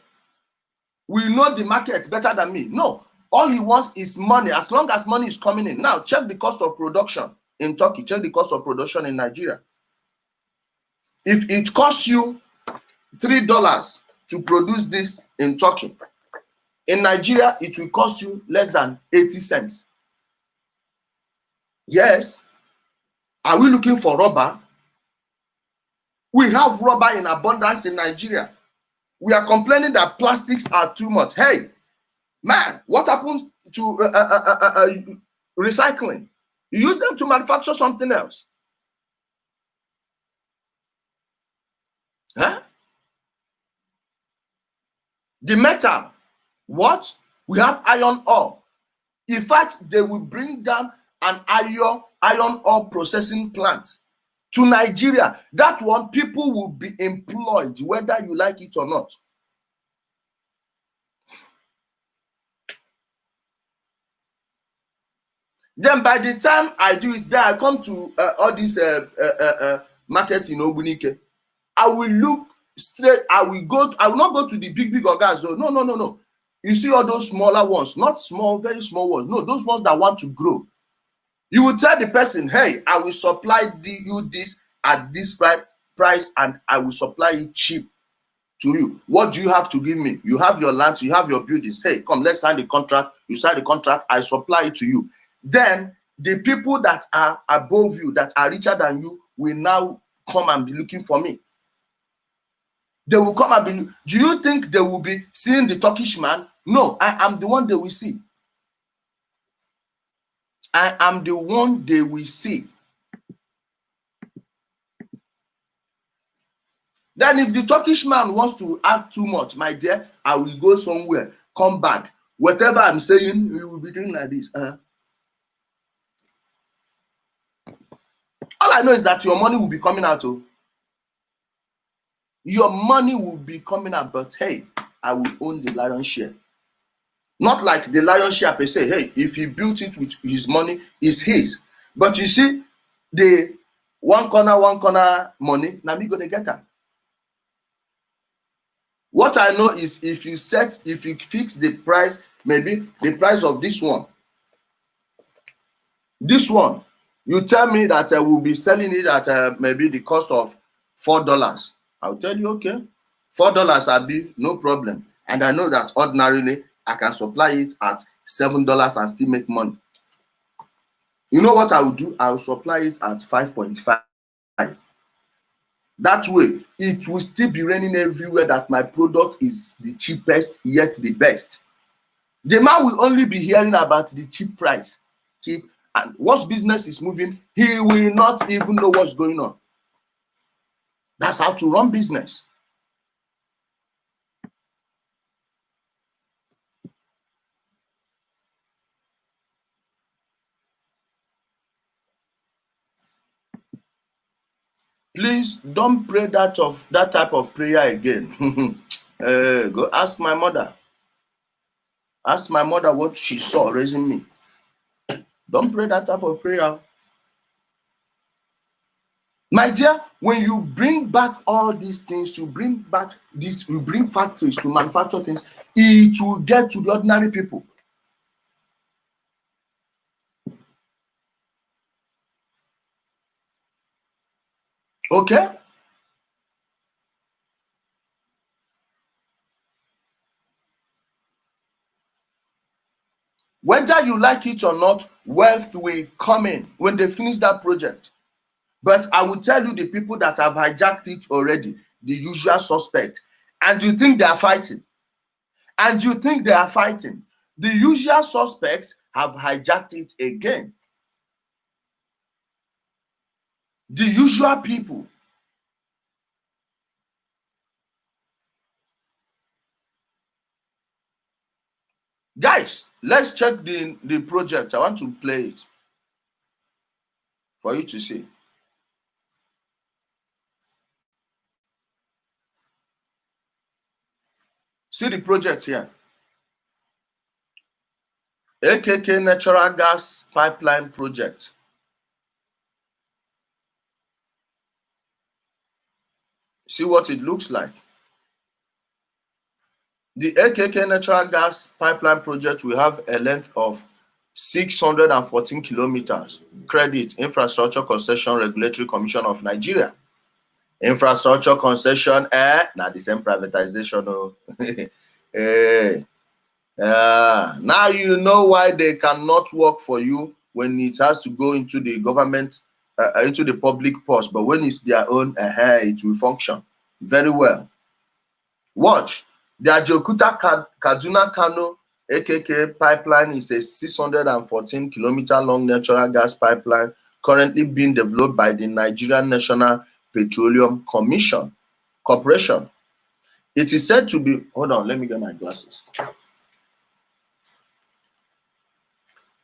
will know the market better than me? No. All he wants is money. As long as money is coming in. Now, check the cost of production in Turkey. Check the cost of production in Nigeria. If it costs you $3 to produce this in Turkey, in Nigeria, it will cost you less than 80 cents. Yes. Are we looking for rubber? We have rubber in abundance in Nigeria. We are complaining that plastics are too much. Hey, man, what happens to recycling? You use them to manufacture something else. Huh? The metal, what? We have iron ore. In fact, they will bring down an iron ore processing plant to Nigeria. That one, people will be employed, whether you like it or not. Then by the time I do it, then I come to all these markets in Ogbunike. I will look straight. I will not go to the big ogas. No. You see all those smaller ones, not small, very small ones. No, those ones that want to grow. You will tell the person, hey, I will supply you this at this price, and I will supply it cheap to you. What do you have to give me? You have your lands, you have your buildings. Hey, come, let's sign the contract. You sign the contract, I supply it to you. Then the people that are above you, that are richer than you, will now come and be looking for me. They will come and be. Do you think they will be seeing the Turkish man? No, I am the one they will see. I am the one they will see. Then if the Turkish man wants to act too much, my dear, I will go somewhere, come back. Whatever I'm saying, we will be doing like this. All I know is that your money will be coming out. Oh. Your money will be coming out, but hey, I will own the lion's share. Not like the lion's share per se. Hey, if he built it with his money, it's his. But you see, the one corner money, now me gonna get that. What I know is if you fix the price, maybe the price of this one, you tell me that I will be selling it at maybe the cost of $4. I'll tell you, okay, $4 Abi, no problem. And I know that ordinarily I can supply it at $7 and still make money. You know what I will do? I will supply it at 5.5. That way, it will still be raining everywhere that my product is the cheapest yet the best. The man will only be hearing about the cheap price. Cheap, and once business is moving, he will not even know what's going on. That's how to run business. Please don't pray that type of prayer again. Go ask my mother. Ask my mother what she saw raising me. Don't pray that type of prayer. My dear, when you bring back all these things, you bring factories to manufacture things, it will get to the ordinary people. Okay? Whether you like it or not, wealth will come in when they finish that project. But I will tell you the people that have hijacked it already, the usual suspect. And you think they are fighting. The usual suspects have hijacked it again. The usual people. Guys, let's check the project. I want to play it for you to see. See the project here. AKK Natural Gas Pipeline Project. See what it looks like. The AKK Natural Gas Pipeline Project will have a length of 614 kilometers. Credit Infrastructure Concession Regulatory Commission of Nigeria. Infrastructure concession, now the same privatization. Now you know why they cannot work for you when it has to go into the government, into the public purse. But when it's their own, it will function very well. Watch. The Ajaokuta Kaduna Kano AKK pipeline is a 614 kilometer long natural gas pipeline currently being developed by the Nigerian National Petroleum Corporation. It is said to be, hold on, let me get my glasses.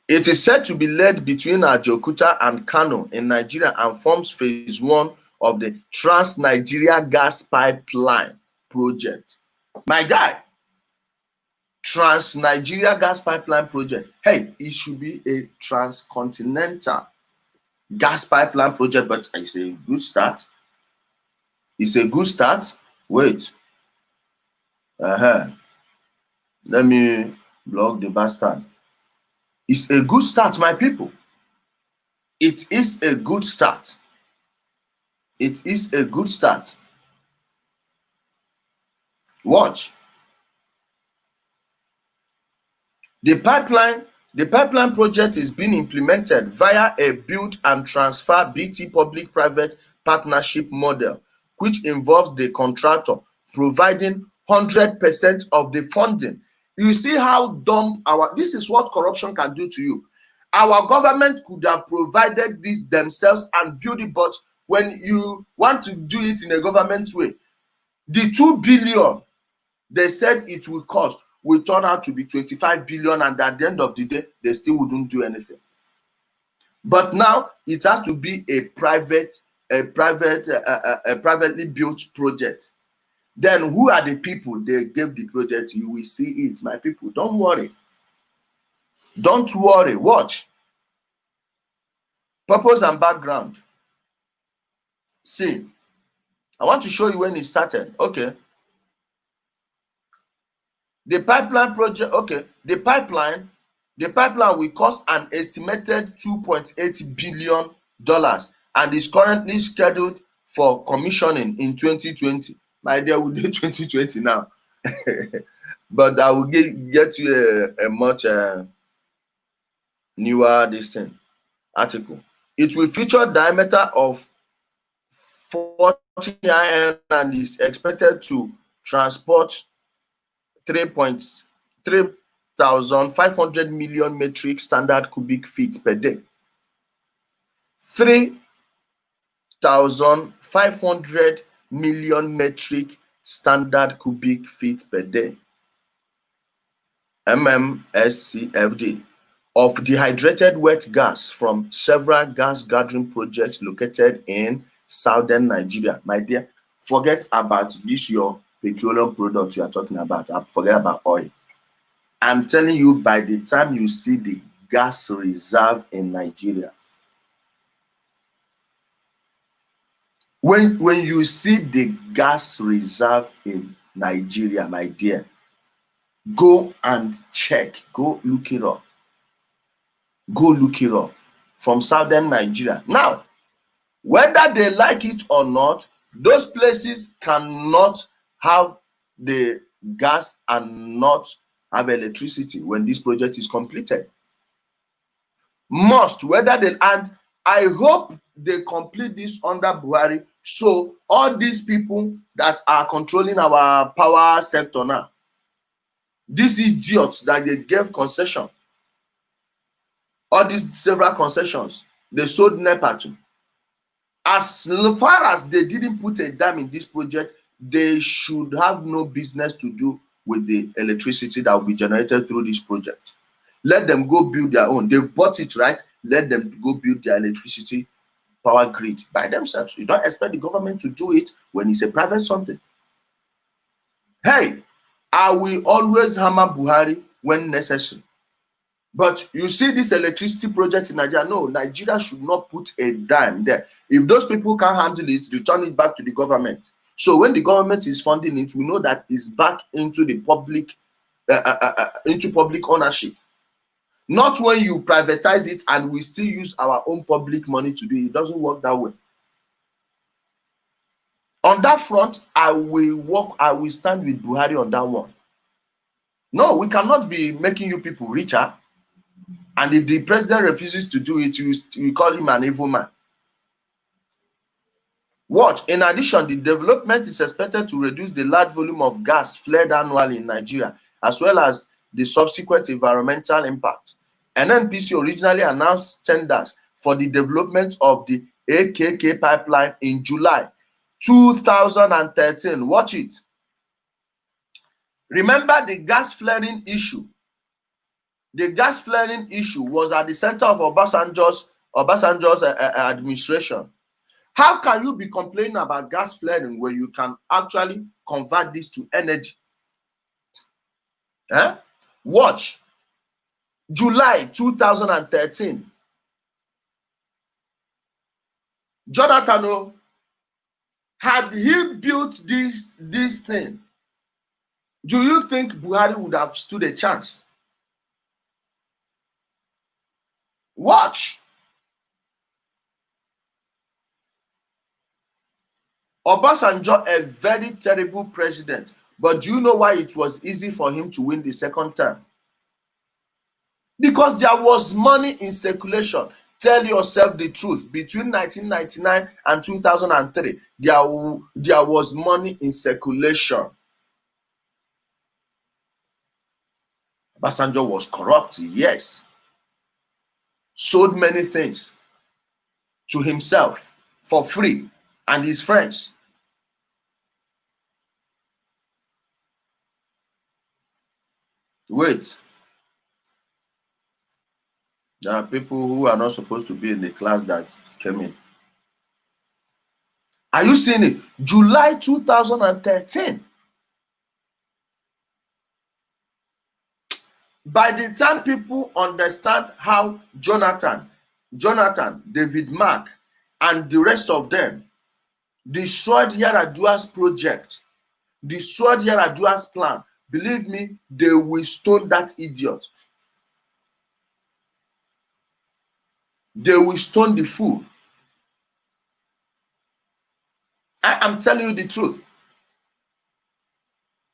It is said to be led between Ajaokuta and Kano in Nigeria and forms phase 1 of the Trans-Nigeria Gas Pipeline project. My guy, Trans-Nigeria Gas Pipeline project. Hey, it should be a transcontinental gas pipeline project, but it's a good start. It's a good start. Wait. Let me block the bastard. It's a good start, my people. It is a good start. It is a good start. Watch. The pipeline project is being implemented via a build and transfer BT public-private partnership model, which involves the contractor providing 100% of the funding. You see how dumb this is what corruption can do to you. Our government could have provided this themselves and build it, but when you want to do it in a government way, the 2 billion they said it will cost will turn out to be 25 billion, and at the end of the day, they still wouldn't do anything. But now it has to be a privately built project. Then who are the people they gave the project? You will see it, my people. Don't worry. Don't worry. Watch. Purpose and background. See, I want to show you when it started. Okay. The pipeline project, okay, the pipeline will cost an estimated $2.8 billion and is currently scheduled for commissioning in 2020. My dear, we do 2020 now. But I will get you a much newer article. It will feature diameter of 40 in and is expected to transport 3,500 million metric standard cubic feet per day. 3,500 million metric standard cubic feet per day, MMSCFD, of dehydrated wet gas from several gas gathering projects located in southern Nigeria. My dear, forget about this your petroleum product you are talking about. Forget about oil. I'm telling you, by the time you see the gas reserve in Nigeria, when you see the gas reserve in Nigeria, my dear, go and check, go look it up. Go look it up from southern Nigeria. Now, whether they like it or not, those places cannot have the gas and not have electricity when this project is completed. Must, whether they, and I hope they complete this under Buhari, so all these people that are controlling our power sector now, these idiots that they gave concession, all these several concessions, they sold NEPA to. As far as they didn't put a dime in this project, they should have no business to do with the electricity that will be generated through this project. Let them go build their own. They've bought it, right? Let them go build their electricity power grid by themselves. You don't expect the government to do it when it's a private something. Hey, I will always hammer Buhari when necessary. But you see this electricity project in Nigeria, no, Nigeria should not put a dime there. If those people can't handle it, return it back to the government. So when the government is funding it, we know that it's back into the public, into public ownership. Not when you privatize it and we still use our own public money to do it. It doesn't work that way. On that front, I will stand with Buhari on that one. No, we cannot be making you people richer. And if the president refuses to do it, you call him an evil man. Watch. In addition, the development is expected to reduce the large volume of gas flared annually in Nigeria, as well as the subsequent environmental impact. NNPC originally announced tenders for the development of the AKK pipeline in July 2013. Watch it. Remember the gas flaring issue. The gas flaring issue was at the center of Obasanjo's administration. How can you be complaining about gas flaring when you can actually convert this to energy? Watch. July 2013. Jonathan, had he built this thing, do you think Buhari would have stood a chance? Watch. Obasanjo, a very terrible president, but do you know why it was easy for him to win the second term? Because there was money in circulation. Tell yourself the truth. Between 1999 and 2003, there was money in circulation. Obasanjo was corrupt, yes. Sold many things to himself for free and his friends. Wait. There are people who are not supposed to be in the class that came in. Are you seeing it? July 2013. By the time people understand how Jonathan, David Mark, and the rest of them destroyed Yar'Adua's project, destroyed Yar'Adua's plan, believe me, they will stone that idiot. They will stone the fool. I am telling you the truth.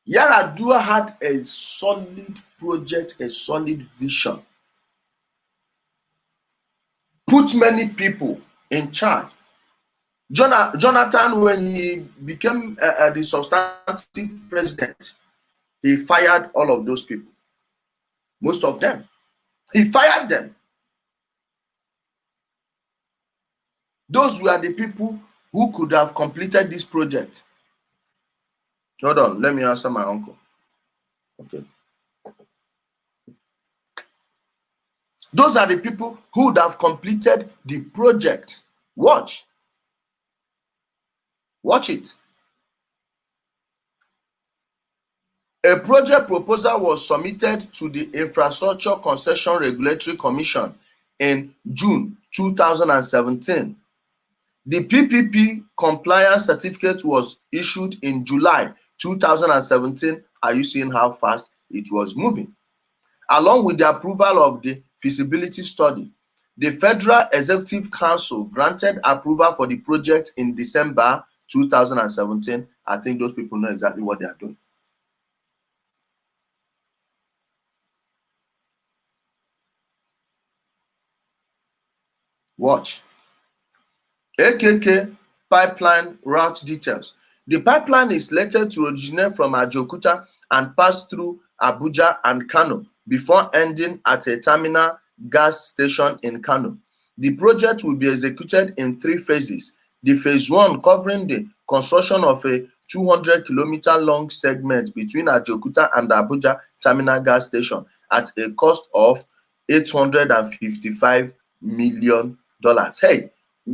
Yaradua had a solid project, a solid vision. Put many people in charge. Jonathan, when he became the substantive president, he fired all of those people. Most of them. He fired them. Those were the people who could have completed this project. Hold on, let me answer my uncle. Okay. Those are the people who would have completed the project. Watch. Watch it. A project proposal was submitted to the Infrastructure Concession Regulatory Commission in June 2017. The PPP compliance certificate was issued in July 2017. Are you seeing how fast it was moving? Along with the approval of the feasibility study, the Federal Executive Council granted approval for the project in December 2017. I think those people know exactly what they are doing. Watch. AKK pipeline route details. The pipeline is slated to originate from Ajaokuta and pass through Abuja and Kano before ending at a terminal gas station in Kano. The project will be executed in 3 phases. The phase 1 covering the construction of a 200-kilometer long segment between Ajaokuta and Abuja terminal gas station at a cost of $855 million. Hey,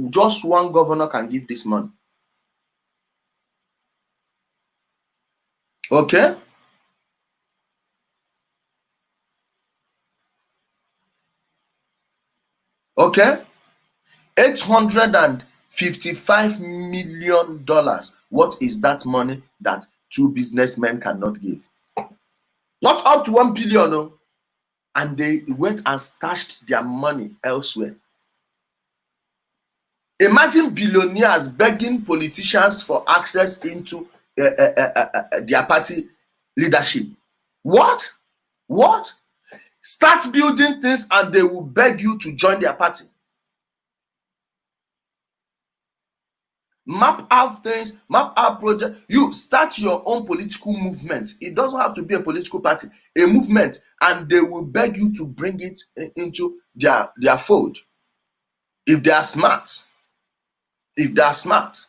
just one governor can give this money. Okay? Okay? $855 million. What is that money that 2 businessmen cannot give? Not up to 1 billion. No. And they went and stashed their money elsewhere. Imagine billionaires begging politicians for access into their party leadership. What? What? Start building things and they will beg you to join their party. Map out things, map out projects. You start your own political movement. It doesn't have to be a political party, a movement, and they will beg you to bring it into their fold. If they are smart. If they are smart.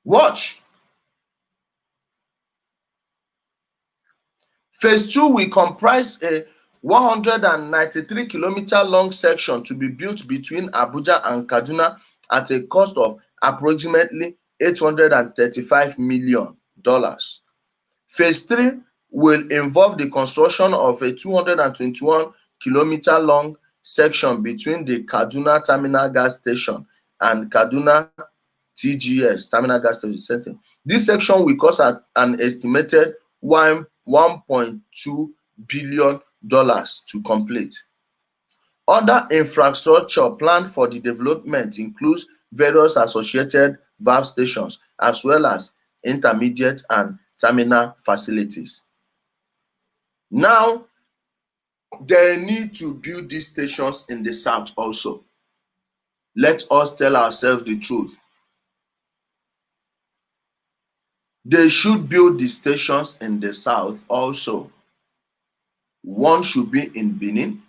Watch. Phase 2 will comprise a 193-kilometer long section to be built between Abuja and Kaduna at a cost of approximately $835 million. Phase 3 will involve the construction of a 221-kilometer long section between the Kaduna Terminal Gas Station and Kaduna TGS Terminal Gas Station. This section will cost an estimated $1.2 billion to complete. Other infrastructure planned for the development includes various associated valve stations as well as intermediate and terminal facilities. Now, they need to build these stations in the south also. Let us tell ourselves the truth. They should build the stations in the south also. One should be in Benin.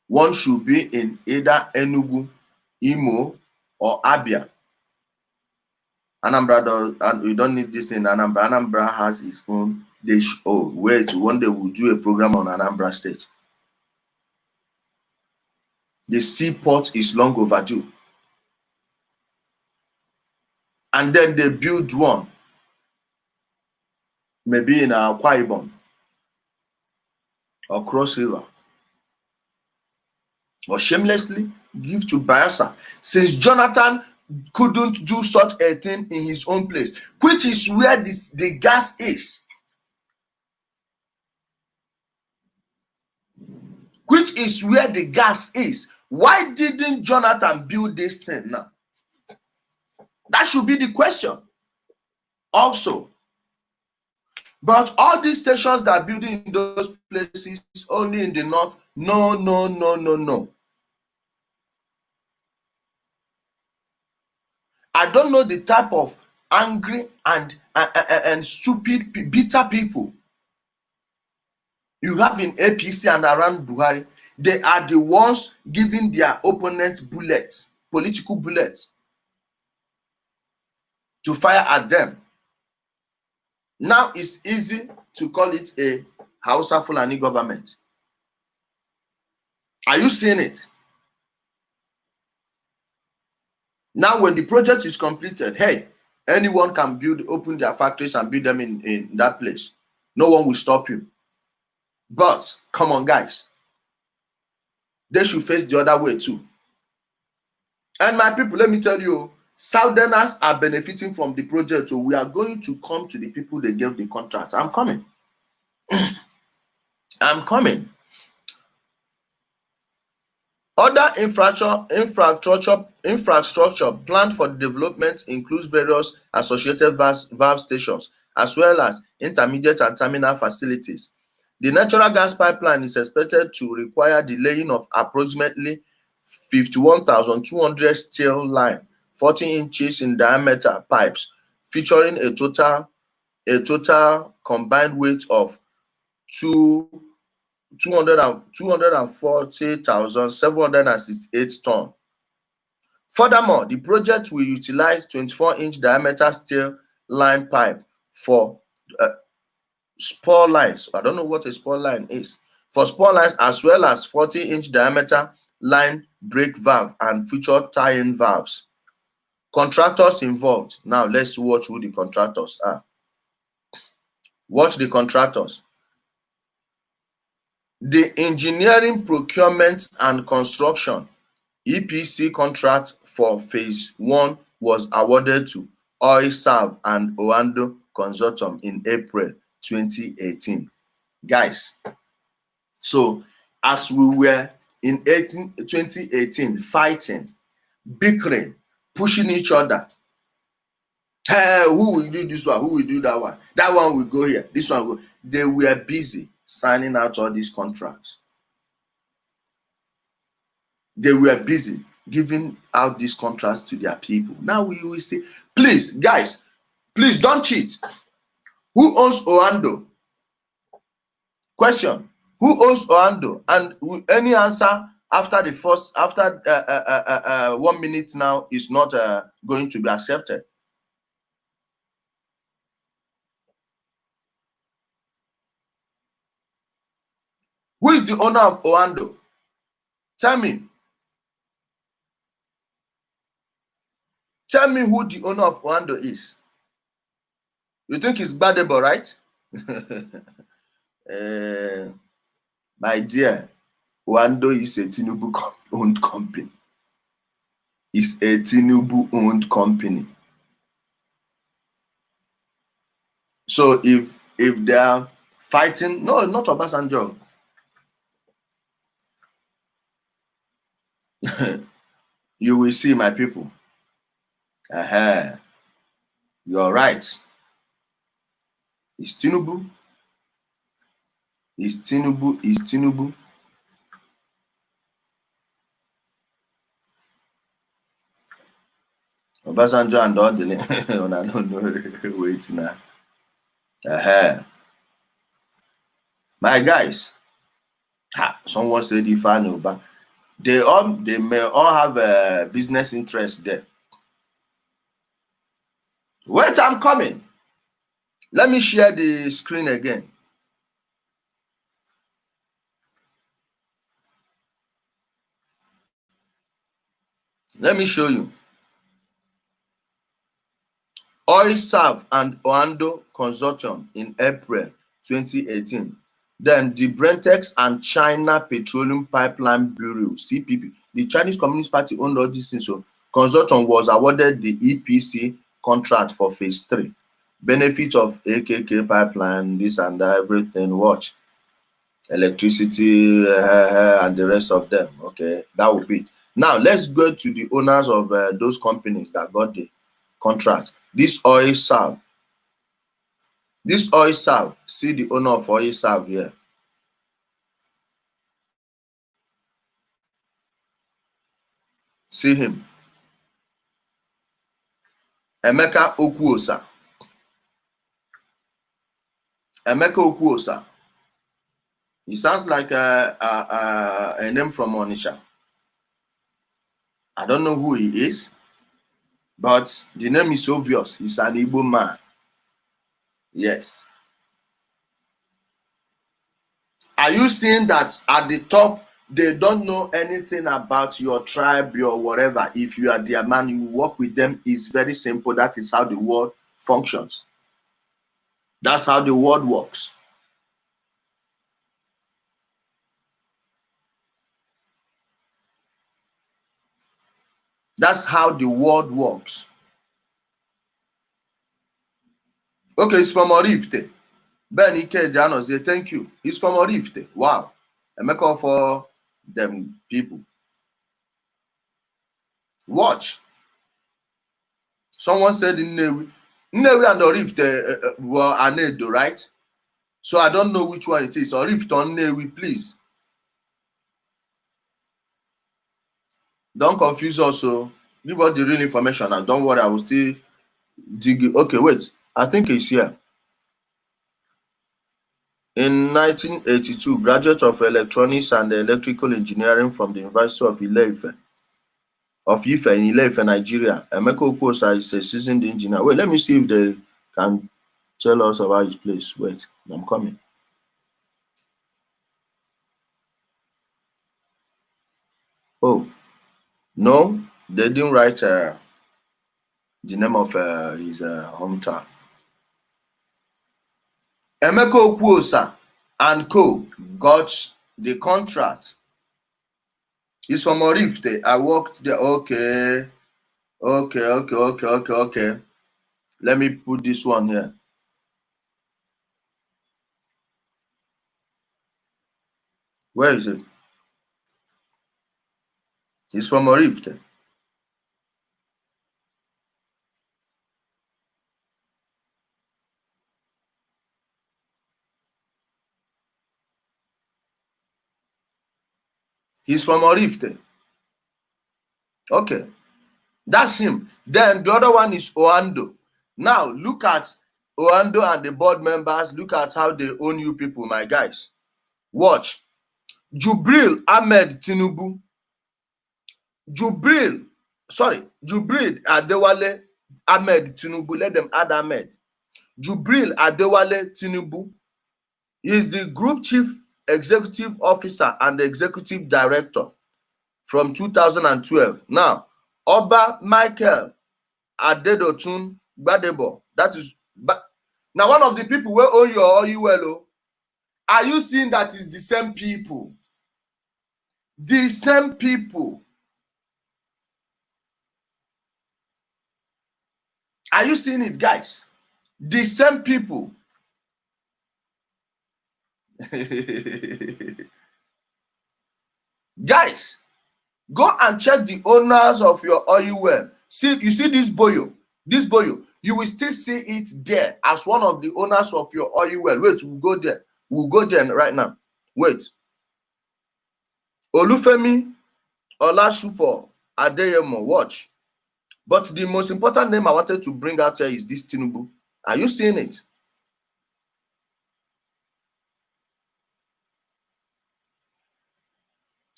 One should be in either Enugu, Imo, or Abia. Anambra does, and we don't need this in Anambra. Anambra has its own. Wait, one day we'll do a program on Anambra State. The seaport is long overdue. And then they build one, maybe in Akwa Ibom. or Cross River, or shamelessly give to Bayelsa, since Jonathan couldn't do such a thing in his own place, which is where the gas is. Which is where the gas is. Why didn't Jonathan build this thing now? That should be the question. Also, but all these stations that are building in those places only in the north, no. I don't know the type of angry and stupid, bitter people you have in APC and around Buhari. They are the ones giving their opponents bullets, political bullets, to fire at them. Now it's easy to call it a Hausa Fulani government. Are you seeing it? Now when the project is completed, hey, anyone can open their factories and build them in that place. No one will stop you. But come on, guys, they should face the other way too. And my people, let me tell you, Southerners are benefiting from the project. So we are going to come to the people they gave the contracts. I'm coming. I'm coming. Other infrastructure planned for development includes various associated valve stations, as well as intermediate and terminal facilities. The natural gas pipeline is expected to require the laying of approximately 51,200 steel line, 40 inches in diameter pipes, featuring a total combined weight of 240,768 tons. Furthermore, the project will utilize 24-inch diameter steel line pipe for spur lines. I don't know what a spur line is. For spur lines, as well as 40-inch diameter line brake valve and future tie-in valves. Contractors involved. Now let's watch who the contractors are. Watch the contractors. The engineering, procurement, and construction EPC contract for phase 1 was awarded to Oilserve and Oando Consortium in April 2018. Guys, so as we were in 2018 fighting, bickering, pushing each other, hey, who will do this one? Who will do that one? That one will go here. This one will go. They were busy signing out all these contracts. They were busy giving out these contracts to their people. Now we will say, please, guys, please don't cheat. Who owns Oando? Question: who owns Oando? And any answer after the first, after 1 minute now is not going to be accepted. Who is the owner of Oando? Tell me. Tell me who the owner of Oando is. You think it's Gbadebo, right? My dear, Oando is a Tinubu-owned company. It's a Tinubu-owned company. So if they are fighting, no, not Obasanjo. You will see, my people. You're right. It's Tinubu. It's Tinubu. It's Tinubu. Obasanjo and all the I don't know. Wait now. My guys. Someone said Ifeanyi, they may all have a business interest there. Wait, I'm coming. Let me share the screen again. Let me show you. Oilserve and Oando Consortium in April 2018. Then the Brentex and China Petroleum Pipeline Bureau, CPP. The Chinese Communist Party owned all these things. So Consortium was awarded the EPC contract for phase 3. Benefit of AKK pipeline, this and that, everything. Watch. Electricity and the rest of them. Okay, that would be it. Now let's go to the owners of those companies that got the contract. This oil serve. This oil serve. See the owner of oil serve here. See him. Emeka Okwuosa. Emeka Okwuosa. He sounds like a name from Onitsha. I don't know who he is, but the name is obvious. He's an Igbo man. Yes. Are you seeing that at the top, they don't know anything about your tribe, your whatever? If you are their man, you work with them. It's very simple. That is how the world functions. That's how the world works. That's how the world works. Okay, it's from Orifte. Ben Ike Jano say thank you. He's from Orifte. Wow. Emeka for them people. Watch. Someone said in Nnewi and Orifte were Anedo, right? So I don't know which one it is. Orifte or Nnewi, please. Don't confuse us. So give us the real information and don't worry, I will still dig. Okay, wait. I think it's here. In 1982, graduate of electronics and electrical engineering from the University of Ile-Ife in Ile-Ife, Nigeria. Emeka Okwuosa is a seasoned engineer. Wait, let me see if they can tell us about his place. Wait, I'm coming. Oh, no, they didn't write the name of his hometown. Emeka Okwuosa and co. got the contract. He's from Orifte. I worked there. Okay. Let me put this one here. Where is it? He's from Orifte. He's from Orifte. Okay. That's him. Then the other one is Oando. Now look at Oando and the board members. Look at how they own you people, my guys. Watch. Jubril Ahmed Tinubu. Jubril Adewale Ahmed Tinubu. Let them add Ahmed. Jubril Adewale Tinubu is the group chief executive officer and the executive director from 2012. Now, Oba Michael Adedotun Gbadebo, that is, now one of the people where own your Oyuelo, are you seeing that is the same people? The same people. Are you seeing it, guys? The same people. Guys, go and check the owners of your oil well. See, you see this boyo, you will still see it there as one of the owners of your oil well. Wait, we'll go there. We'll go there right now. Wait. Olufemi Olasupo Adeyemo, watch. But the most important name I wanted to bring out here is this Tinubu. Are you seeing it?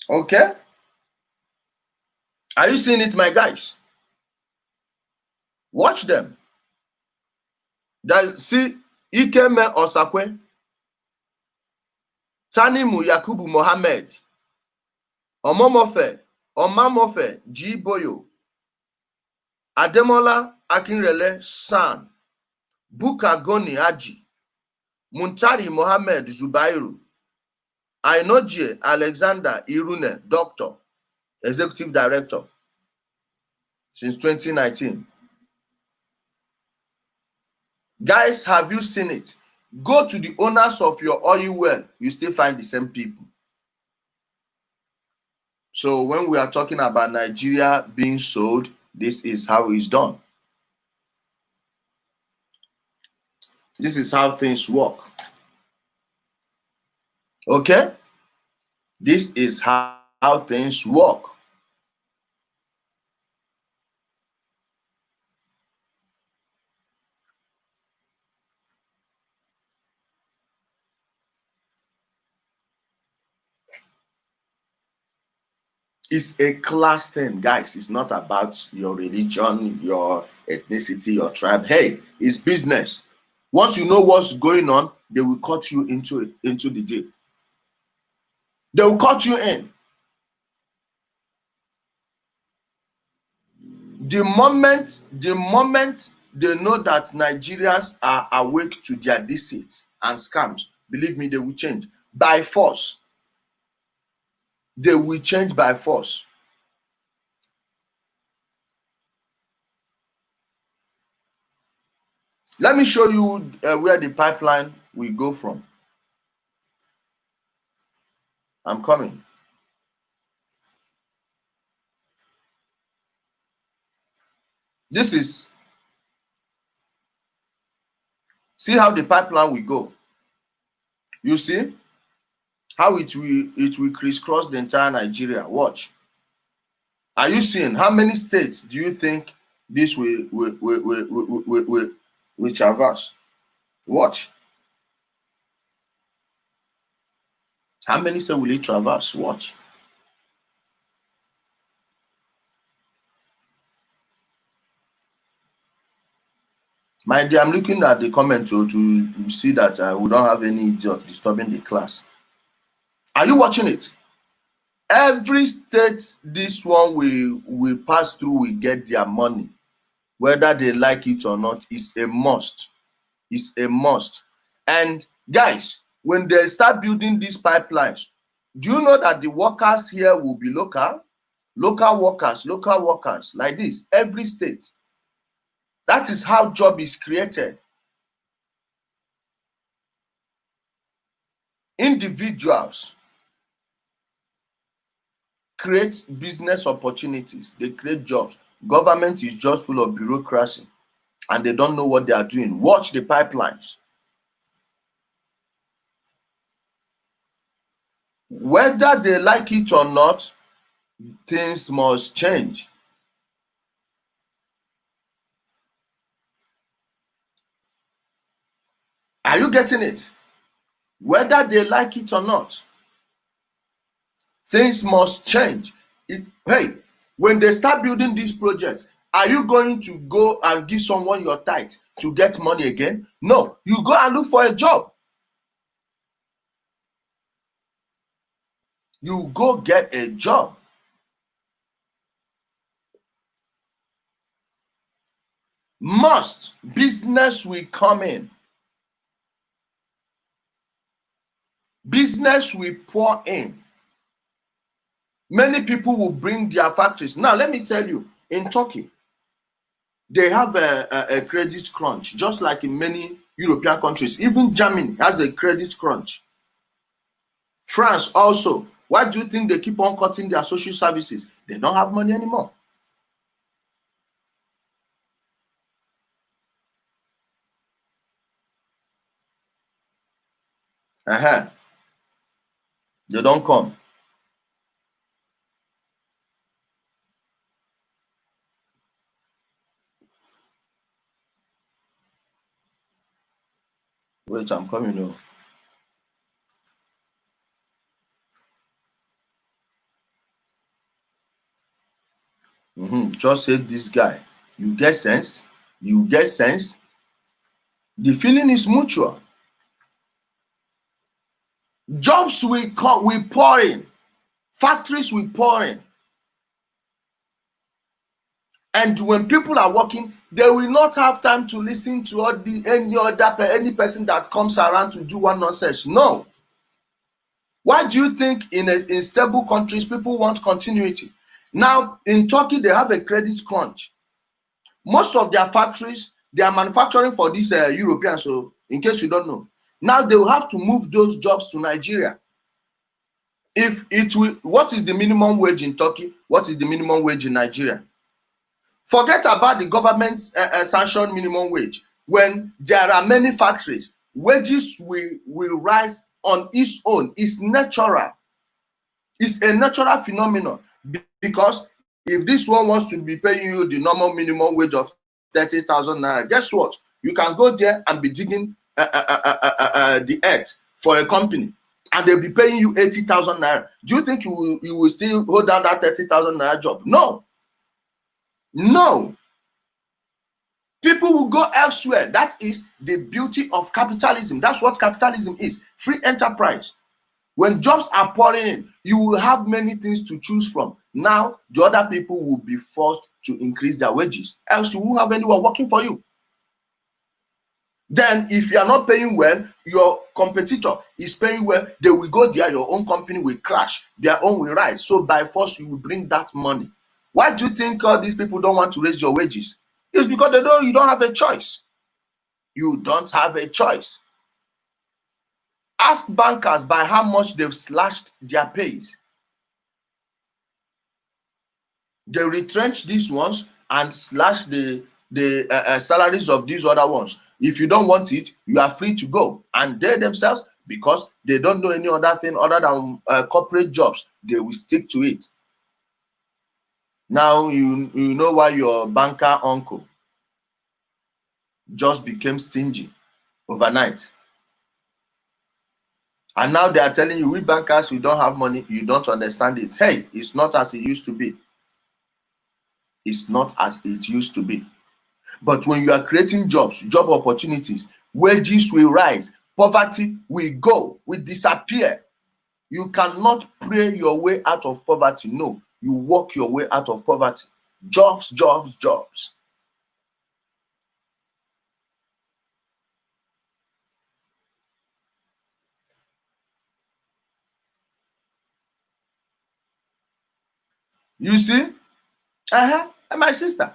Okay. Are you seeing it, my guys? Watch them. See Ikeme Osakwe, Tanimu Yakubu Mohammed, Omamofe G. Boyo, Ademola Akinrele San, Buka Goni Haji, Muntari Mohammed Zubairu, Ainoje Alexander Irune, doctor, executive director, since 2019. Guys, have you seen it? Go to the owners of your oil well, you still find the same people. So when we are talking about Nigeria being sold, this is how it's done. This is how things work. Okay? This is how things work. It's a class thing, guys. It's not about your religion, your ethnicity, your tribe. Hey, it's business. Once you know what's going on, they will cut you into the deal. They will cut you in. The moment they know that Nigerians are awake to their deceit and scams, believe me, they will change by force. They will change by force. Let me show you where the pipeline will go from. I'm coming. This is, see how the pipeline will go. You see how it will crisscross the entire Nigeria. Watch. Are you seeing how many states do you think this will traverse? Watch. How many states will it traverse? Watch. My dear, I'm looking at the comment to see that we don't have any idiot disturbing the class. Are you watching it? Every state this one will pass through will get their money, whether they like it or not. It's a must. It's a must. And guys, when they start building these pipelines, do you know that the workers here will be local workers like this? Every state. That is how job is created. Individuals create business opportunities. They create jobs. Government is just full of bureaucracy and they don't know what they are doing. Watch the pipelines. Whether they like it or not, things must change. Are you getting it? Whether they like it or not, things must change. Hey, when they start building these projects, are you going to go and give someone your tithe to get money again? No, you go and look for a job. You go get a job. Must. Business will come in. Business will pour in. Many people will bring their factories. Now, let me tell you, in Turkey, they have a credit crunch, just like in many European countries. Even Germany has a credit crunch. France also. Why do you think they keep on cutting their social services? They don't have money anymore. They don't come. Wait, I'm coming now. Just hate this guy. You get sense? You get sense? The feeling is mutual. Jobs will come, will pour in. Factories will pour in. And when people are working, they will not have time to listen to any person that comes around to do one nonsense. No. Why do you think in stable countries people want continuity? Now in Turkey they have a credit crunch. Most of their factories, they are manufacturing for these Europeans. So in case you don't know, now they will have to move those jobs to Nigeria. If it will, what is the minimum wage in Turkey? What is the minimum wage in Nigeria? Forget about the government sanctioned minimum wage. When there are many factories, wages will rise on its own. It's natural. It's a natural phenomenon, because if this one wants to be paying you the normal minimum wage of 30,000 naira, guess what? You can go there and be digging the earth for a company, and they'll be paying you 80,000 naira. Do you think you will still hold down that 30,000 naira job? No. No. People will go elsewhere. That is the beauty of capitalism. That's what capitalism is. Free enterprise. When jobs are pouring in, you will have many things to choose from. Now, the other people will be forced to increase their wages. Else you won't have anyone working for you. Then if you are not paying well, your competitor is paying well, they will go there, your own company will crash, their own will rise. So by force, you will bring that money. Why do you think all these people don't want to raise your wages? It's because you don't have a choice. You don't have a choice. Ask bankers by how much they've slashed their pays. They retrench these ones and slash the salaries of these other ones. If you don't want it, you are free to go. And they themselves, because they don't know any other thing other than corporate jobs, they will stick to it. Now you know why your banker uncle just became stingy overnight. And now they are telling you, we bankers, we don't have money, you don't understand it. Hey, it's not as it used to be. It's not as it used to be. But when you are creating jobs, job opportunities, wages will rise, poverty will go, will disappear. You cannot pray your way out of poverty. No, you work your way out of poverty. Jobs, jobs, jobs. You see? And my sister,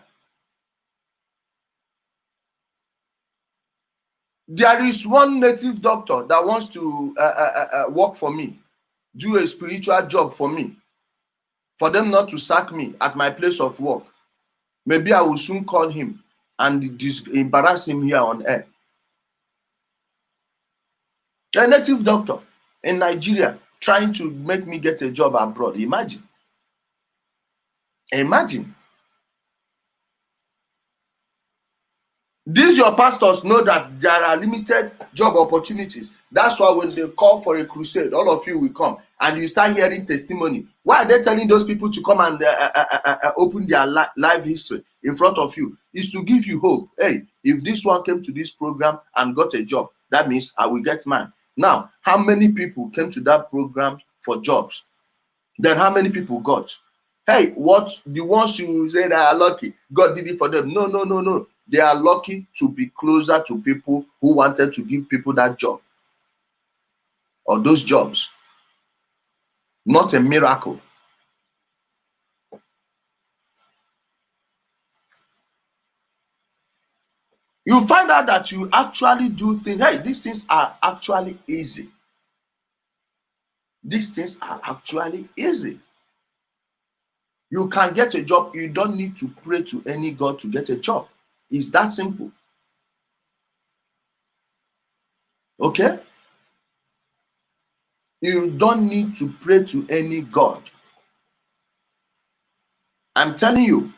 there is one native doctor that wants to work for me, do a spiritual job for me, for them not to sack me at my place of work. Maybe I will soon call him and embarrass him here on air. A native doctor in Nigeria trying to make me get a job abroad. Imagine. Imagine. These your pastors know that there are limited job opportunities. That's why when they call for a crusade, all of you will come and you start hearing testimony. Why are they telling those people to come and open their life history in front of you? Is to give you hope. Hey, if this one came to this program and got a job, that means I will get mine. Now, how many people came to that program for jobs? Then how many people got? Hey, what the ones you say that are lucky, God did it for them. No, no, no, no. They are lucky to be closer to people who wanted to give people that job or those jobs. Not a miracle. You find out that you actually do things. Hey, these things are actually easy. These things are actually easy. You can get a job. You don't need to pray to any God to get a job. It's that simple. Okay? You don't need to pray to any God. I'm telling you.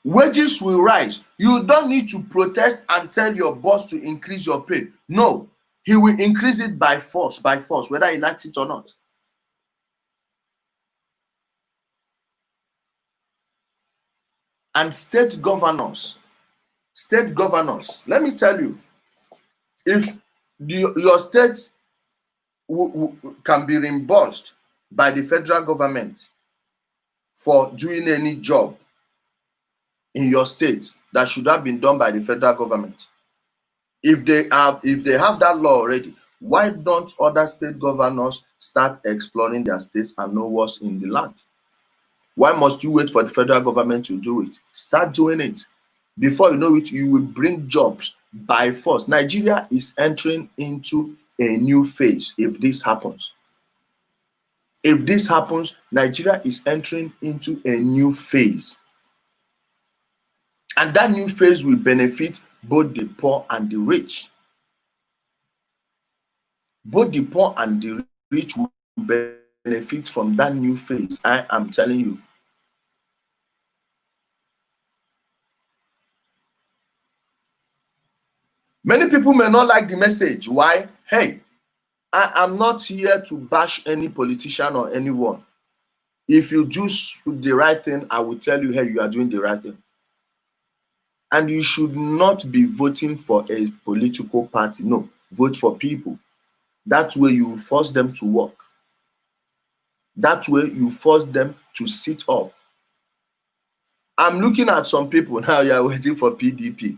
Wages will rise. You don't need to protest and tell your boss to increase your pay. No, he will increase it by force, whether he likes it or not. And state governors, let me tell you, if your state can be reimbursed by the federal government for doing any job in your state, that should have been done by the federal government. If they have that law already, why don't other state governors start exploring their states and know what's in the land? Why must you wait for the federal government to do it? Start doing it. Before you know it, you will bring jobs by force. Nigeria is entering into a new phase if this happens. If this happens, Nigeria is entering into a new phase. And that new phase will benefit both the poor and the rich. Both the poor and the rich will benefit from that new phase. I am telling you. Many people may not like the message. Why? Hey, I am not here to bash any politician or anyone. If you do the right thing, I will tell you, hey, you are doing the right thing. And you should not be voting for a political party. No, vote for people. That way you force them to work. That way you force them to sit up. I'm looking at some people now, you are waiting for PDP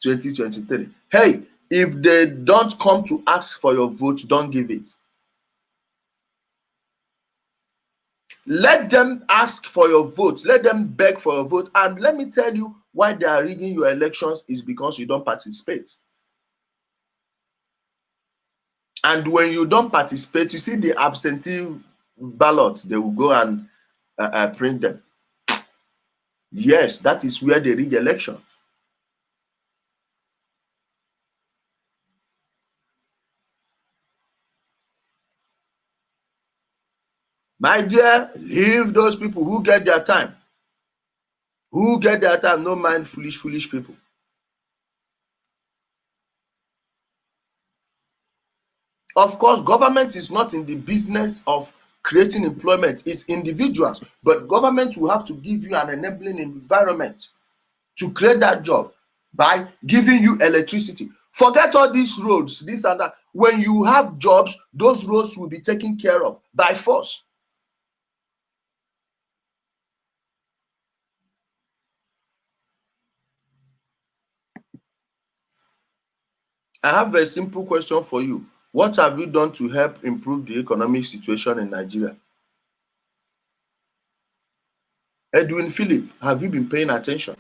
2023. Hey, if they don't come to ask for your vote, don't give it. Let them ask for your vote. Let them beg for your vote. And let me tell you why they are rigging your elections is because you don't participate. And when you don't participate, you see the absentee ballots, they will go and print them. Yes, that is where they rig election. My dear, leave those people who get their time. Who get their time, no mind foolish people. Of course, government is not in the business of creating employment. It's individuals. But government will have to give you an enabling environment to create that job by giving you electricity. Forget all these roads, this and that. When you have jobs, those roads will be taken care of by force. I have a simple question for you. What have you done to help improve the economic situation in Nigeria? Edwin Philip, have you been paying attention?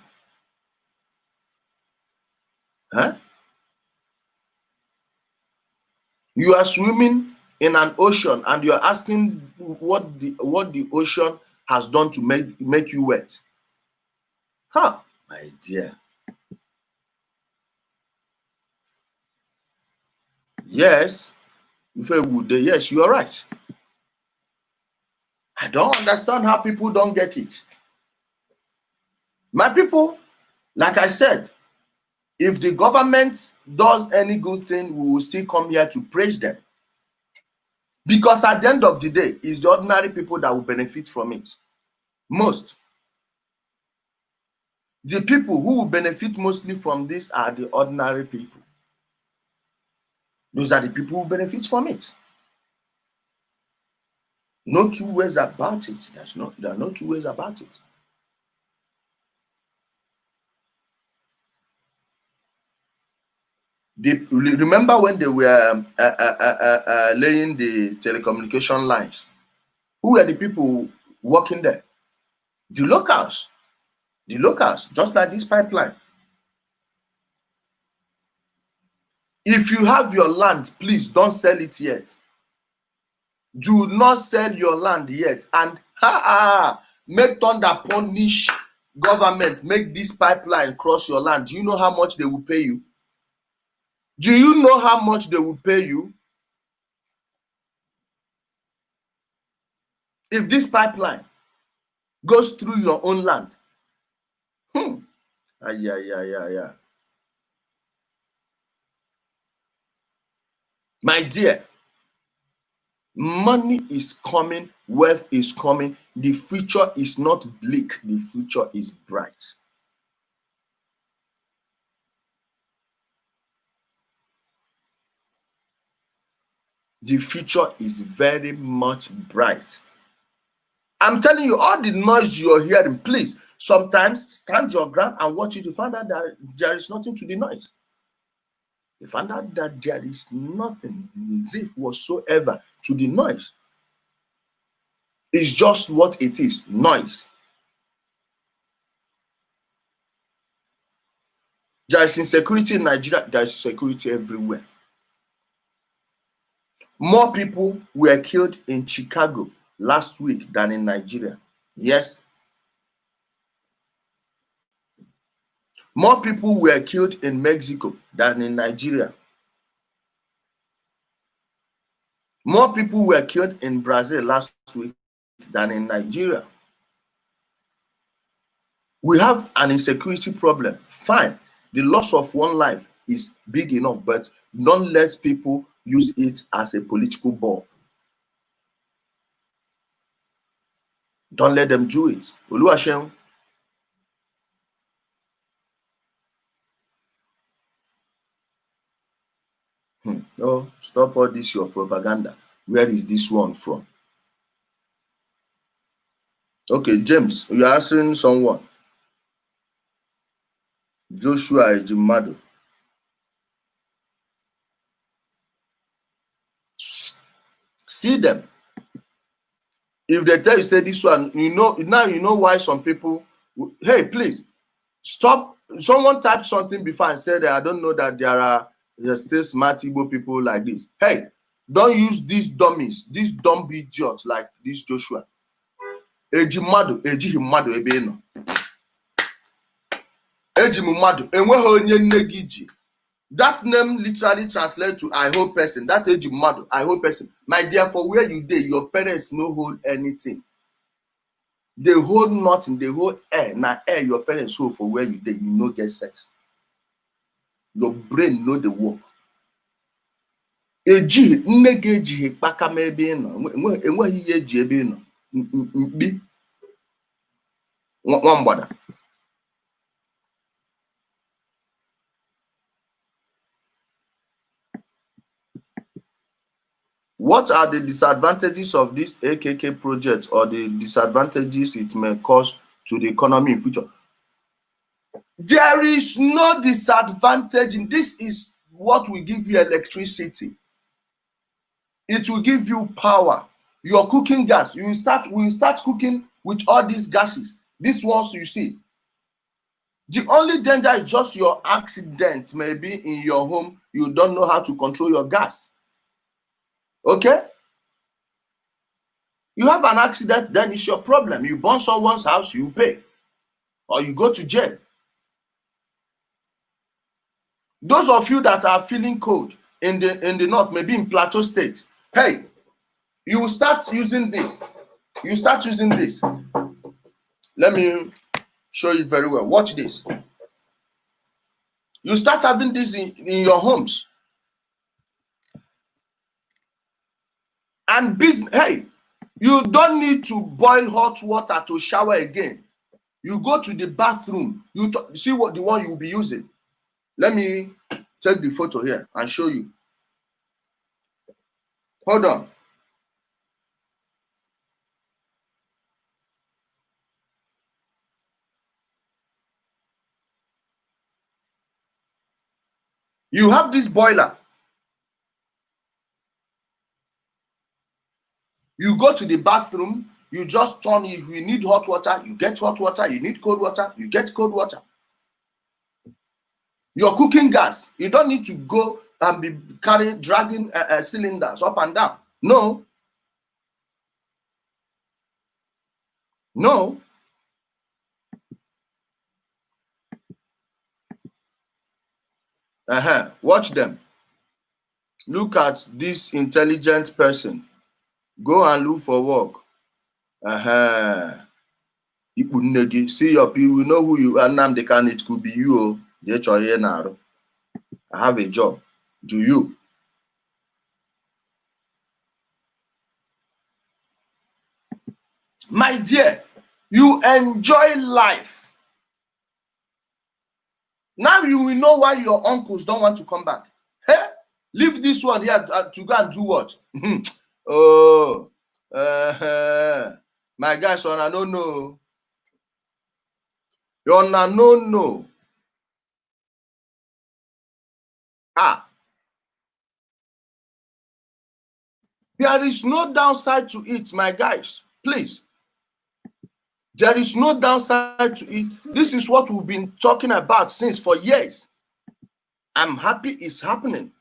Huh? You are swimming in an ocean and you are asking what the ocean has done to make you wet. Huh, my dear. Yes, yes, you are right. I don't understand how people don't get it. My people, like I said, if the government does any good thing, we will still come here to praise them. Because at the end of the day, it's the ordinary people that will benefit from it. Most. The people who will benefit mostly from this are the ordinary people. Those are the people who benefit from it. No two ways about it. There are no two ways about it. Remember when they were laying the telecommunication lines? Who were the people working there? The locals. The locals, just like this pipeline. If you have your land, please don't sell it yet. Do not sell your land yet. And make thunder punish government, make this pipeline cross your land. Do you know how much they will pay you? Do you know how much they will pay you? If this pipeline goes through your own land. Yeah. My dear, money is coming, wealth is coming. The future is not bleak, the future is bright. The future is very much bright. I'm telling you, all the noise you're hearing, please, sometimes stand your ground and watch it. You find out that there is nothing to the noise. You find out that there is nothing, zip whatsoever, to the noise. It's just what it is, noise. There is insecurity in Nigeria. There is insecurity everywhere. More people were killed in Chicago last week than in Nigeria. Yes. More people were killed in Mexico than in Nigeria. More people were killed in Brazil last week than in Nigeria. We have an insecurity problem. Fine. The loss of one life is big enough, but don't let people use it as a political ball. Don't let them do it. Oluwaseun. Oh, stop all this, your propaganda. Where is this one from? Okay, James, you are answering someone. Joshua Ejimado. See them. If they tell you, say this one, you know, now you know why some people, hey, please, stop. Someone typed something before and said that I don't know that there's still smart Igbo people like this. Hey, don't use these dummies, these dumb idiots like this Joshua. Ejimado, Ejihimado ebe no. Ejimumado, enweghị onye nne gị ji. That name literally translates to I hold person. That Ejimado, I hold person. My dear, for where you dey, your parents no hold anything. They hold nothing, they hold air. Now air your parents hold for where you dey, you no get sex. Your brain know the work. Eji nne gị ejighị kpakama ebe ị nọ. Enweghị ihe eji ebe ị nọ. Mkpi nwamgbada. What are the disadvantages of this AKK project, or the disadvantages it may cause to the economy in future? There is no disadvantage. This is what will give you electricity. It will give you power. Your cooking gas, you will start cooking with all these gases. These ones you see. The only danger is just your accident. Maybe in your home, you don't know how to control your gas. Okay? You have an accident, then it's your problem. You burn someone's house, you pay. Or you go to jail. Those of you that are feeling cold in the north, maybe in Plateau State, hey, you start using this. You start using this. Let me show you very well. Watch this. You start having this in your homes. And business, hey, you don't need to boil hot water to shower again. You go to the bathroom. You see what the one you will be using. Let me take the photo here and show you. Hold on. You have this boiler. You go to the bathroom, you just turn. If you need hot water, you get hot water. You need cold water, you get cold water. Your cooking gas, you don't need to go and be dragging cylinders up and down. No. No. Watch them. Look at this intelligent person. Go and look for work. See your people, we know who you are. Now they can, it could be you. I have a job. Do you? My dear, you enjoy life. Now you will know why your uncles don't want to come back. Hey, leave this one here to go and do what? Oh, My guys, on a no. You're on a no. There is no downside to it, my guys. Please. There is no downside to it. This is what we've been talking about since for years. I'm happy it's happening.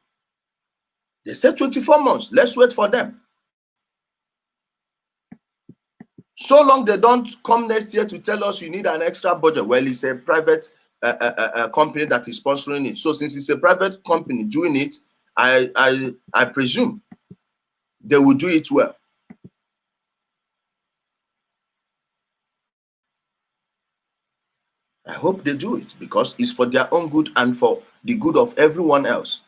They said 24 months. Let's wait for them. So long they don't come next year to tell us you need an extra budget. Well, it's a private company that is sponsoring it. So since it's a private company doing it, I presume they will do it well. I hope they do it because it's for their own good and for the good of everyone else.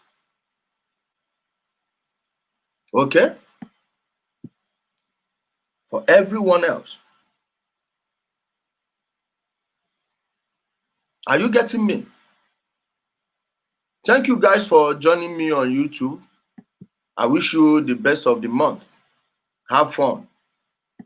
Okay? For everyone else. Are you getting me? Thank you guys for joining me on YouTube. I wish you the best of the month. Have fun.